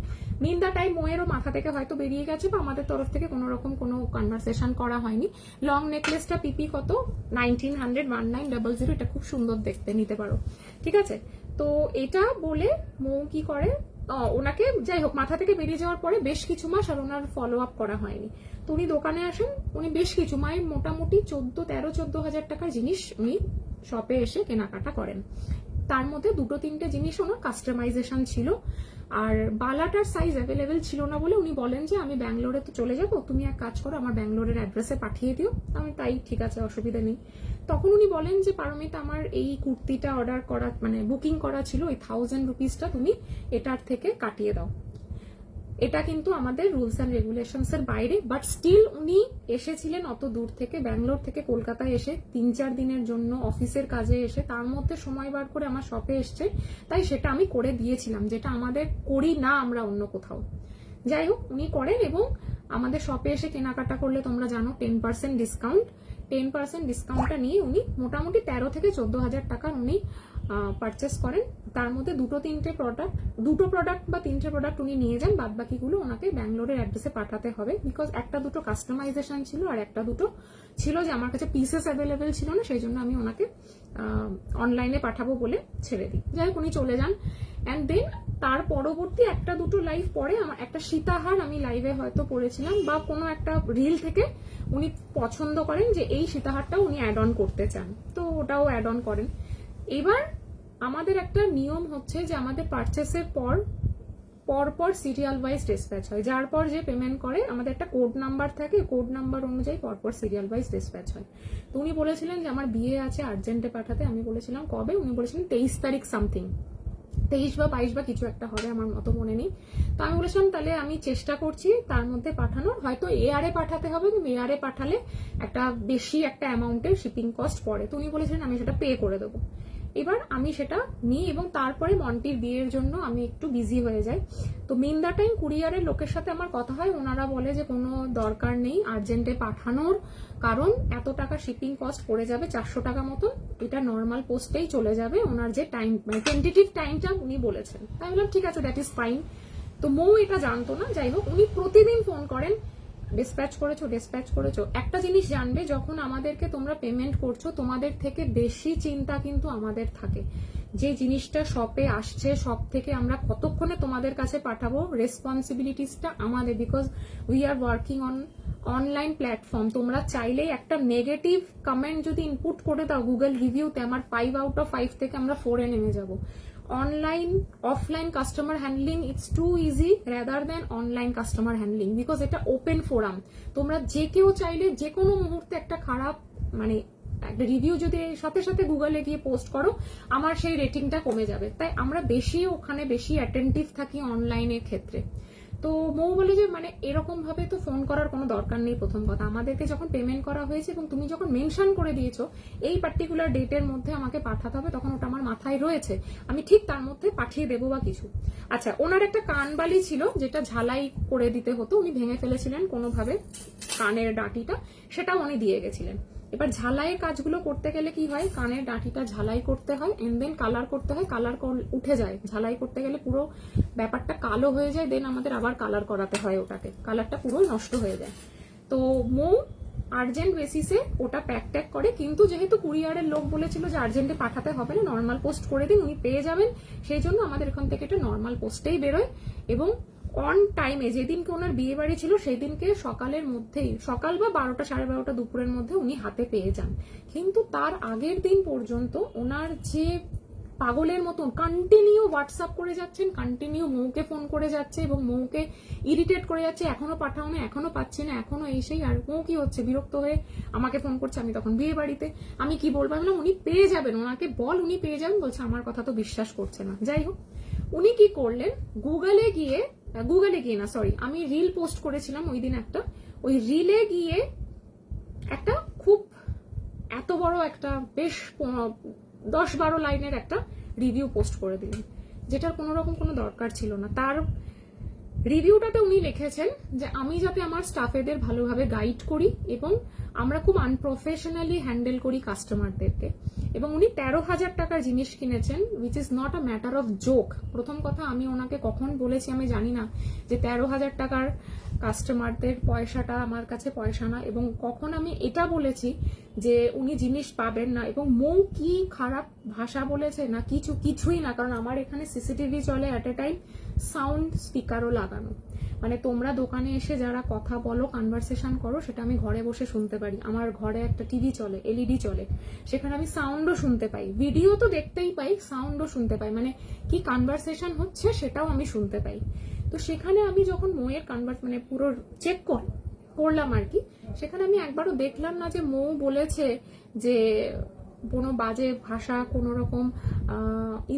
মিন দা টাইম মৌয়েরও মাথা থেকে হয়তো বেরিয়ে গেছে, বা আমাদের তরফ থেকে কোনো রকম কোনো কনভারসেশন করা হয়নি। লং নেকলেসটা পিপি কত 1900 এটা খুব সুন্দর দেখতে, নিতে পারো, ঠিক আছে। তো এটা বলে মৌ কি করে, ওনাকে যাই হোক মাথা থেকে বেরিয়ে যাওয়ার পরে বেশ কিছু মাস আর ওনার ফলো আপ করা হয়নি। তো উনি দোকানে আসেন, উনি বেশ কিছু মায়ের মোটামুটি 14 হাজার টাকার জিনিস উনি শপে এসে কেনাকাটা করেন। তার মধ্যে 2-3টে জিনিস ওনার কাস্টমাইজেশন ছিল, আর বালাটার সাইজ অ্যাভেলেবেল ছিল না বলে উনি বলেন যে আমি ব্যাঙ্গালোরে তো চলে যাবো, তুমি এক কাজ করো আমার ব্যাঙ্গালোরের অ্যাড্রেসে পাঠিয়ে দিও। আমি তাই ঠিক আছে, অসুবিধা নেই। তখন উনি বলেন যে পারমিতা, আমার এই কুর্তিটা অর্ডার করা মানে বুকিং করা ছিল, ওই 1000 রুপিসটা তুমি এটার থেকে কাটিয়ে দাও। এটা কিন্তু আমাদের রুলস অ্যান্ড রেগুলেশনস এর বাইরে, বাট স্টিল উনি এসেছিলেন অত দূর থেকে, ব্যাঙ্গালোর থেকে কলকাতায় এসে 3-4 দিনের জন্য অফিসের কাজে এসে, তার মধ্যে সময় বার করে আমার শপে এসছে, তাই সেটা আমি করে দিয়েছিলাম, যেটা আমাদের করি না আমরা অন্য কোথাও। যাই হোক উনি করেন, এবং আমাদের শপে এসে কেনাকাটা করলে তোমরা জানো 10% ডিসকাউন্ট, 10% ডিসকাউন্টটা নিয়ে উনি মোটামুটি 13 থেকে 14 হাজার টাকার উনি পারচেস করেন। তার মধ্যে 2-3টে প্রোডাক্ট বা 3টে প্রোডাক্ট উনি নিয়ে যান, বাদ বাকিগুলো ওনাকে ব্যাঙ্গালোরের অ্যাড্রেসে পাঠাতে হবে, বিকজ 1-2 কাস্টমাইজেশন ছিল, আর 1-2 ছিল যে আমার কাছে পিসেস অ্যাভেলেবেল ছিল না, সেই জন্য আমি ওনাকে অনলাইনে পাঠাবো বলে ছেড়ে দিই। যাই হোক উনি চলে যান। অ্যান্ড দেন তার পরবর্তী 1-2 লাইভ পরে আমার একটা সীতাহার আমি লাইভে হয়তো পড়েছিলাম, বা কোনো একটা রিল থেকে উনি পছন্দ করেন যে এই সীতাহারটাও উনি অ্যাড অন করতে চান, তো ওটাও অ্যাড অন করেন। এবার আমাদের একটা নিয়ম হচ্ছে যে আমাদের পারচেসের পর সিরিয়াল ওয়াইজ ডিসপ্যাচ হয়, যার পর যে পেমেন্ট করে আমাদের একটা কোড নাম্বার থাকে, কোড নাম্বার অনুযায়ী পরপর সিরিয়াল ওয়াইজ ডিসপ্যাচ হয়। তো উনি বলেছিলেন যে আমার বিয়ে আছে আর্জেন্টে পাঠাতে, আমি বলেছিলাম কবে, উনি বলেছিলেন 23 তারিখ সামথিং, 23 বা 22 বা কিছু একটা হবে, আমার মতো মনে নেই। তো আমি বলেছিলাম তাহলে আমি চেষ্টা করছি তার মধ্যে পাঠানোর, হয়তো এয়ারে পাঠাতে হবে, কিন্তু এয়ারে পাঠালে একটা বেশি একটা অ্যামাউন্টের শিপিং কস্ট পড়ে। তো উনি বলেছিলেন আমি সেটা পে করে দেবো। এবার আমি সেটা নিই, এবং তারপরে মন্টির বিয়ের জন্য আমি একটু বিজি হয়ে যাই। তো মিন দা টাইম কুরিয়ারের লোকের সাথে আমার কথা হয়, ওনারা বলে যে কোনো দরকার নেই আর্জেন্টে পাঠানোর, কারণ এত টাকা শিপিং কস্ট পড়ে যাবে 400 টাকা মতন, এটা নর্মাল পোস্টেই চলে যাবে, ওনার যে টাইম মানে টেন্টেটিভ টাইমটা উনি বলেছেন। তাই বললাম ঠিক আছে, দ্যাট ইজ ফাইন। তো মৌ এটা জানতো না। যাই হোক উনি প্রতিদিন ফোন করেন, ডিসপ্যাচ করেছো। একটা জিনিস জানবে, যখন আমাদেরকে তোমরা পেমেন্ট করছো, তোমাদের থেকে বেশি চিন্তা কিন্তু আমাদের থাকে, যে জিনিসটা শপে আসছে সব থেকে আমরা কতক্ষণে তোমাদের কাছে পাঠাবো, রেসপন্সিবিলিটিসটা আমাদের, because we are working on online platform. তোমরা চাইলেই একটা নেগেটিভ কমেন্ট যদি ইনপুট করে দাও গুগল রিভিউতে, আমার 5 আউট অফ 5 থেকে আমরা 4-এ নেমে যাবো। Online offline customer handling it's too easy rather than online customer handling, because এটা ওপেন ফোরাম, তোমরা যে কেউ চাইলে যে কোনো মুহূর্তে একটা খারাপ মানে একটা রিভিউ যদি সাথে সাথে গুগলে গিয়ে পোস্ট করো, আমার সেই রেটিংটা কমে যাবে। তাই আমরা ওখানে বেশি অ্যাটেন্টিভ থাকি অনলাইনের ক্ষেত্রে। তো মৌ বলে যে মানে এরকম ভাবে তো ফোন করার কোনো দরকার নেই। প্রথম কথা, আমাদেরকে যখন পেমেন্ট করা হয়েছে এবং তুমি যখন মেনশন করে দিয়েছো এই পার্টিকুলার ডেটের মধ্যে আমাকে পাঠাতে হবে, তখন ওটা আমার মাথায় রয়েছে, আমি ঠিক তার মধ্যে পাঠিয়ে দেবো বা কিছু। আচ্ছা, ওনার একটা কানবালি ছিল যেটা ঝালাই করে দিতে হতো, উনি ভেঙে ফেলেছিলেন কোনোভাবে কানের ডাঁটিটা, সেটাও উনি দিয়ে গেছিলেন। এবার ঝালাইয়ের কাজগুলো করতে গেলে কি হয়, কানের ডাঁটিটা ঝালাই করতে হয়, এন্ড দেন কালার করতে হয়, কালার উঠে যায়, ঝালাই করতে গেলে পুরো ব্যাপারটা কালো হয়ে যায়, দেন আমাদের আবার কালার করাতে হয়, ওটাকে কালারটা পুরো নষ্ট হয়ে যায়। তো মৌ আর্জেন্ট বেসিসে ওটা প্যাক ট্যাক করে, কিন্তু যেহেতু কুরিয়ারের লোক বলেছিল যে আর্জেন্টে পাঠাতে হবে না, নর্মাল পোস্ট করে দিন উনি পেয়ে যাবেন, সেই জন্য আমাদের এখান থেকে এটা নর্মাল পোস্টেই বেরোয়। এবং অন টাইমে, যেদিনকে ওনার বিয়ে বাড়ি ছিল সেই দিনকে সকালের মধ্যেই, সকাল বা 12টা 12:30 দুপুরের মধ্যে উনি হাতে পেয়ে যান। কিন্তু তার আগের দিন পর্যন্ত ওনার যে পাগলের মতন কন্টিনিউ হোয়াটসঅ্যাপ করে যাচ্ছেন, কন্টিনিউ মৌকে ফোন করে যাচ্ছে এবং মৌকে ইরিটেট করে যাচ্ছে, এখনো পাঠাও না, এখনো পাচ্ছি না, এখনো এই সেই। আর মৌ কি হচ্ছে, বিরক্ত হয়ে আমাকে ফোন করছে, আমি তখন বিয়ে বাড়িতে, আমি কি বলবো, আমি উনি পেয়ে যাবেন, ওনাকে বল উনি পেয়ে যাবেন, বলছে আমার কথা তো বিশ্বাস করছে না। যাই হোক, উনি কি করলেন, গুগলে গিয়ে না সরি, আমি রিল পোস্ট করেছিলাম ওই দিন একটা, ওই রিলে গিয়ে একটা খুব এত বড় একটা বেশ 10-12 লাইনের একটা রিভিউ পোস্ট করে দিলেন, যেটার কোনো রকম কোনো দরকার ছিল না। তার রিভিউটাতে উনি লিখেছেন যে আমি যাতে আমার স্টাফেদের ভালোভাবে গাইড করি এবং আমরা খুব আনপ্রফেশনালি হ্যান্ডেল করি কাস্টমারদেরকে, এবং উনি 13,000 টাকার জিনিস কিনেছেন, which is not a matter of joke. প্রথম কথা, আমি ওনাকে কখন বলেছি আমি জানি না যে 13,000 টাকার কাস্টমারদের পয়সাটা আমার কাছে পয়সা না, এবং কখন আমি এটা বলেছি যে উনি জিনিস পাবেন না, এবং মৌ কি খারাপ ভাষা বলেছে না কিছুই না, কারণ আমার এখানে সিসিটিভি চলে, অ্যাট এ টাইম সাউন্ড স্পিকারও লাগানো, মানে তোমরা দোকানে এসে যারা কথা বলো, কনভারসেশন করো, সেটা আমি ঘরে বসে শুনতে পারি। আমার ঘরে একটা টিভি চলে, এলইডি চলে, সেখানে আমি সাউন্ডও শুনতে পাই, ভিডিও তো দেখতেই পাই, সাউন্ডও শুনতে পাই, মানে কি কনভারসেশন হচ্ছে সেটাও আমি শুনতে পাই। তো সেখানে আমি যখন মৌয়ের মানে পুরো চেক করলাম আর কি, সেখানে আমি একবারও দেখলাম না যে মৌ বলেছে যে কোনো বাজে ভাষা, কোনো রকম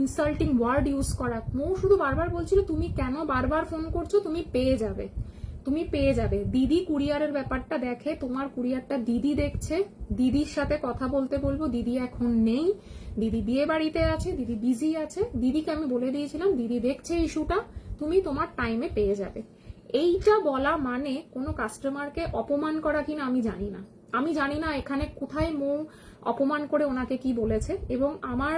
ইনসাল্টিং ওয়ার্ড ইউজ করা। মৌ শুধু বারবার বলছিল তুমি কেন বারবার ফোন করছো, তুমি পেয়ে যাবে। দিদি কুরিয়ারের ব্যাপারটা দেখে, তোমার কুরিয়ারটা দিদি দেখছে, দিদির সাথে কথা বলতে বলবো, দিদি এখন নেই, দিদি বিয়ে বাড়িতে আছে, দিদি বিজি আছে, দিদিকে আমি বলে দিয়েছিলাম দিদি দেখছে ইস্যুটা, তুমি তোমার টাইমে পেয়ে যাবে। এইটা বলা মানে কোনো কাস্টমারকে অপমান করা কিনা আমি জানি না এখানে কোথায় মৌ অপমান করে ওনাকে কি বলেছে। এবং আমার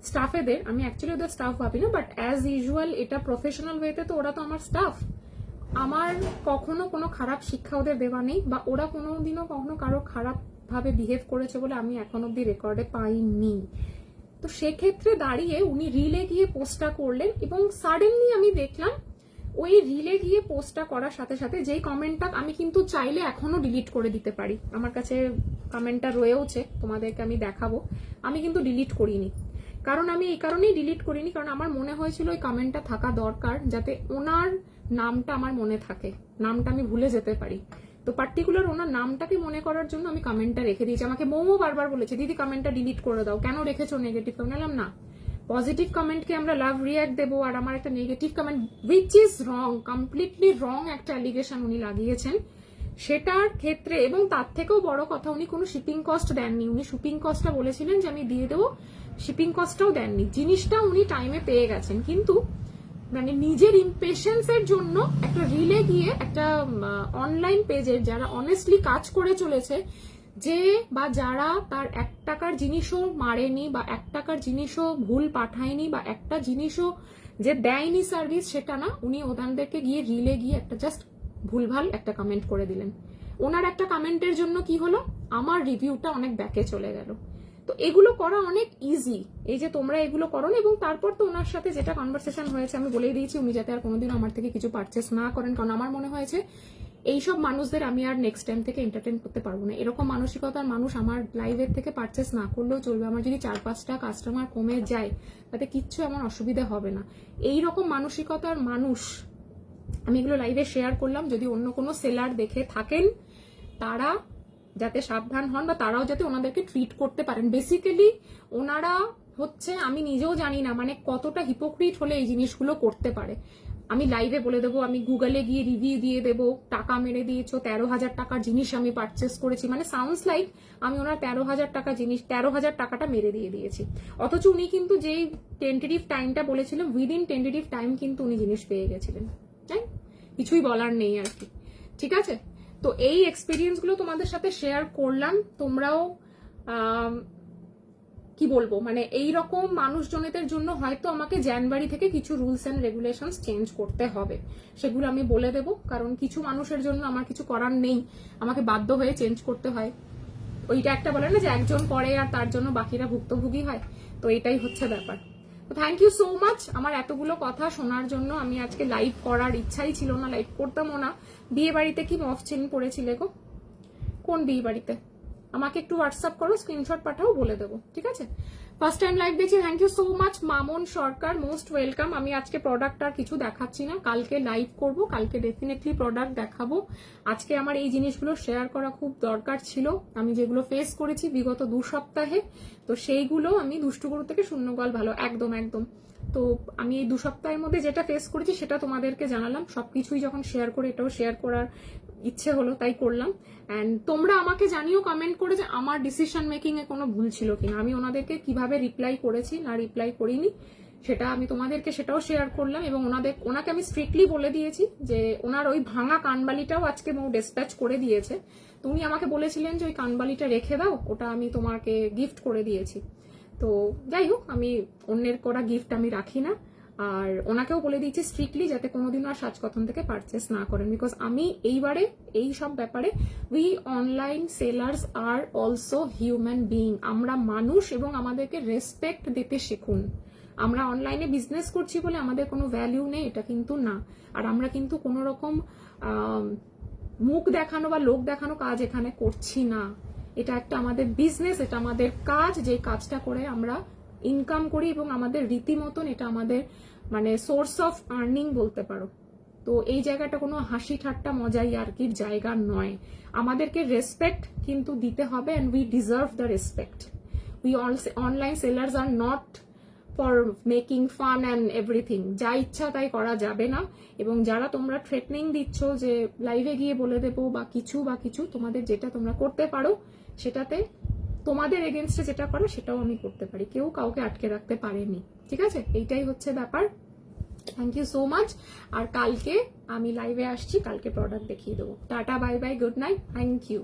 স্টাফেদের, আমি অ্যাকচুয়ালি ওদের স্টাফ ভাবি না, বাট অ্যাজ ইউজুয়াল এটা প্রফেশনাল ওয়েতে তো ওরা তো আমার স্টাফ, আমার কখনো কোনো খারাপ শিক্ষা ওদের দেওয়া নেই, বা ওরা কোনোদিনও কখনো কারো খারাপ ভাবে বিহেভ করেছে বলে আমি এখন অব্দি রেকর্ডে পাইনি। তো সেক্ষেত্রে দাঁড়িয়ে উনি রিলে গিয়ে পোস্টটা করলেন, এবং সাডেনলি আমি দেখলাম ওই রিলে গিয়ে পোস্টটা করার সাথে সাথে যেই কমেন্টটা আমি কিন্তু চাইলে এখনো ডিলিট করে দিতে পারি, আমার কাছে কমেন্টটা রয়েওছে, তোমাদেরকে আমি দেখাবো, আমি কিন্তু ডিলিট করিনি। কারণ আমি এই কারণেই ডিলিট করিনি, কারণ আমার মনে হয়েছিল ওই কমেন্টটা থাকা দরকার, যাতে ওনার নামটা আমার মনে থাকে, নামটা আমি ভুলে যেতে পারি। তো পার্টিকুলার ওনার নামটাকে মনে করার জন্য আমি কমেন্টটা রেখে দিয়েছি। আমাকে মৌও বারবার বলেছে দিদি কমেন্টটা ডিলিট করে দাও, কেন রেখেছো নেগেটিভ কমেন্ট? বললাম না, পজিটিভ কমেন্টকে আমরা লাভ রিয়াক্ট দেবো, আর আমার একটা negative comment which is wrong, completely রং একটা অ্যালিগেশন উনি লাগিয়েছেন সেটার ক্ষেত্রে। এবং তার থেকেও বড় কথা, উনি কোনো শিপিং কস্ট দেননি, উনি শিপিং কস্টটা বলেছিলেন যে আমি দিয়ে দেবো, শিপিং কস্টটাও দেননি, জিনিসটা উনি টাইমে পেয়ে গেছেন। কিন্তু মানে নিজের ইমপেশেন্সের জন্য একটা রিলে গিয়ে একটা অনলাইন পেজের যারা অনেস্টলি কাজ করে চলেছে, যে বা যারা তার 1 টাকার জিনিসও মারেনি, বা 1 টাকার জিনিসও ভুল পাঠায়নি, বা একটা জিনিসও যে দেয়নি সার্ভিস, সেটা না, উনি ওনাদেরকে গিয়ে রিলে গিয়ে একটা জাস্ট ভুলভাল একটা কমেন্ট করে দিলেন। ওনার একটা কমেন্টের জন্য কি হলো, আমার রিভিউটা অনেক ব্যাকে চলে গেল। তো এগুলো করা অনেক ইজি, এই যে তোমরা এগুলো করো না। এবং তারপর তো ওনার সাথে যেটা কনভারসেশন হয়েছে আমি বলেই দিয়েছি, উনি যাতে আর কোনোদিন আমার থেকে কিছু পারচেস না করেন, কারণ আমার মনে হয়েছে এইসব মানুষদের আমি আর নেক্সট টাইম থেকে এন্টারটেন করতে পারবো না। এরকম মানসিকতার মানুষ আমার লাইভের থেকে পারচেস না করলেও চলবে, আমার যদি 4-5টা কাস্টমার কমে যায় তাতে কিচ্ছু আমার অসুবিধা হবে না। এইরকম মানসিকতার মানুষ আমি এগুলো লাইভে শেয়ার করলাম, যদি অন্য কোনো সেলার দেখে থাকেন তারা যাতে সাবধান হন, বা তারাও যাতে ওনাদেরকে ট্রিট করতে পারেন। বেসিক্যালি ওনারা হচ্ছে, আমি নিজেও জানি না মানে কতটা হিপোক্রিট হলে এই জিনিসগুলো করতে পারে। আমি লাইভে বলে দেবো, আমি গুগলে গিয়ে রিভিউ দিয়ে দেবো, টাকা মেরে দিয়েছো, 13,000 টাকার জিনিস আমি পারচেস করেছি, মানে সাউন্ডস লাইক আমি ওনার 13,000 টাকা জিনিস, 13,000 টাকাটা মেরে দিয়ে দিয়েছি। অথচ উনি কিন্তু যেই টেন্টেটিভ টাইমটা বলেছিলেন, উইদিন টেন্টেটিভ টাইম কিন্তু উনি জিনিস পেয়ে গেছিলেন, তাই কিছুই বলার নেই আর কি। ঠিক আছে, তো এই এক্সপিরিয়েন্স গুলো তোমাদের সাথে শেয়ার করলাম। তোমরাও কি বলবো, মানে এই রকম মানুষজনেদের জন্য হয়তো আমাকে জানুয়ারি থেকে কিছু রুলস এন্ড রেগুলেশনস চেঞ্জ করতে হবে, সেগুলো আমি বলে দেবো। কারণ কিছু মানুষের জন্য আমার কিছু করার নেই, আমাকে বাধ্য হয়ে চেঞ্জ করতে হয়। ওইটা একটা বলে না যে একজন করে আর তার জন্য বাকিরা ভুক্তভোগী হয়, তো এটাই হচ্ছে ব্যাপার। তো থ্যাংক ইউ সো মাচ আমার এতগুলো কথা শোনার জন্য। আমি আজকে লাইভ করার ইচ্ছাই ছিল না, লাইভ করতামও না। বিয়ে বাড়িতে কি মফ চেন পড়েছিলে গো? কোন বিয়ে বাড়িতে? আমাকে একটু হোয়াটসঅ্যাপ করো, স্ক্রিনশট পাঠাও, বলে দেবো, ঠিক আছে? ফার্স্ট টাইম লাইভ দেখছি, thank you so much Mamon Sarkar, most welcome. আমি আজকে প্রোডাক্ট আর কিছু দেখাচ্ছি না, কালকে লাইভ করব, কালকে ডেফিনেটলি প্রোডাক্ট দেখাবো। আজকে আমার এই জিনিসগুলো শেয়ার করা খুব দরকার ছিল, আমি যেগুলো ফেস করেছি বিগত 2 সপ্তাহে, তো সেইগুলো আমি দুষ্টুগুরু থেকে শূন্যগল ভালো, একদম একদম। তো আমি এই 2 সপ্তাহের মধ্যে যেটা ফেস করেছি সেটা তোমাদেরকে জানালাম, সবকিছুই যখন শেয়ার করে এটাও শেয়ার করার ইচ্ছে হলো, তাই করলাম। অ্যান্ড তোমরা আমাকে জানিও কমেন্ট করে যে আমার ডিসিশন মেকিং এ কোনো ভুল ছিল কিনা, আমি ওনাদেরকে কিভাবে রিপ্লাই করেছি না রিপ্লাই করিনি সেটা আমি তোমাদেরকে সেটাও শেয়ার করলাম। এবং ওনাকে আমি স্ট্রিক্টলি বলে দিয়েছি যে ওনার ওই ভাঙা কানবালিটাও আজকে মৌ ডিসপ্যাচ করে দিয়েছে। তো উনি আমাকে বলেছিলেন যে ওই কানবালিটা রেখে দাও, ওটা আমি তোমাকে গিফট করে দিয়েছি। তো যাই হোক, আমি অন্যের করা গিফট আমি রাখি না। আর ওনাকেও বলে দিয়েছি স্ট্রিক্টলি যাতে কোনোদিনও আর সাজকথন থেকে পারচেস না করেন, বিকজ আমি এইবারে এই সব ব্যাপারে we online sellers are also human being, আমরা মানুষ এবং আমাদেরকে রেসপেক্ট দিতে শিখুন। আমরা অনলাইনে বিজনেস করছি বলে আমাদের কোনো ভ্যালিউ নেই এটা কিন্তু না। আর আমরা কিন্তু কোনো রকম মুখ দেখানো বা লোক দেখানো কাজ এখানে করছি না, এটা একটা আমাদের বিজনেস, এটা আমাদের কাজ, যে কাজটা করে আমরা ইনকাম করি এবং আমাদের রীতিমতন এটা আমাদের মানে সোর্স অফ আর্নিং বলতে পারো। তো এই জায়গাটা কোনো হাসি ঠাট্টা মজাই আর কি জায়গা নয়, আমাদেরকে রেসপেক্ট কিন্তু দিতে হবে, and we deserve the respect. We online sellers are not for making fun and everything, যা ইচ্ছা তাই করা যাবে না। এবং যারা তোমরা থ্রেটনিং দিচ্ছ যে লাইভে গিয়ে বলে দেবো বা কিছু তোমাদের যেটা তোমরা করতে পারো সেটাতে তোমাদের এগেনস্টে যেটা করো সেটাও আমি করতে পারি, কেউ কাউকে আটকে রাখতে পারেনি, ঠিক আছে? এইটাই হচ্ছে ব্যাপার। Thank you so much. আর কালকে আমি লাইভে আসছি, কালকে প্রোডাক্ট দেখিয়ে দেবো। Tata, bye bye, good night, thank you.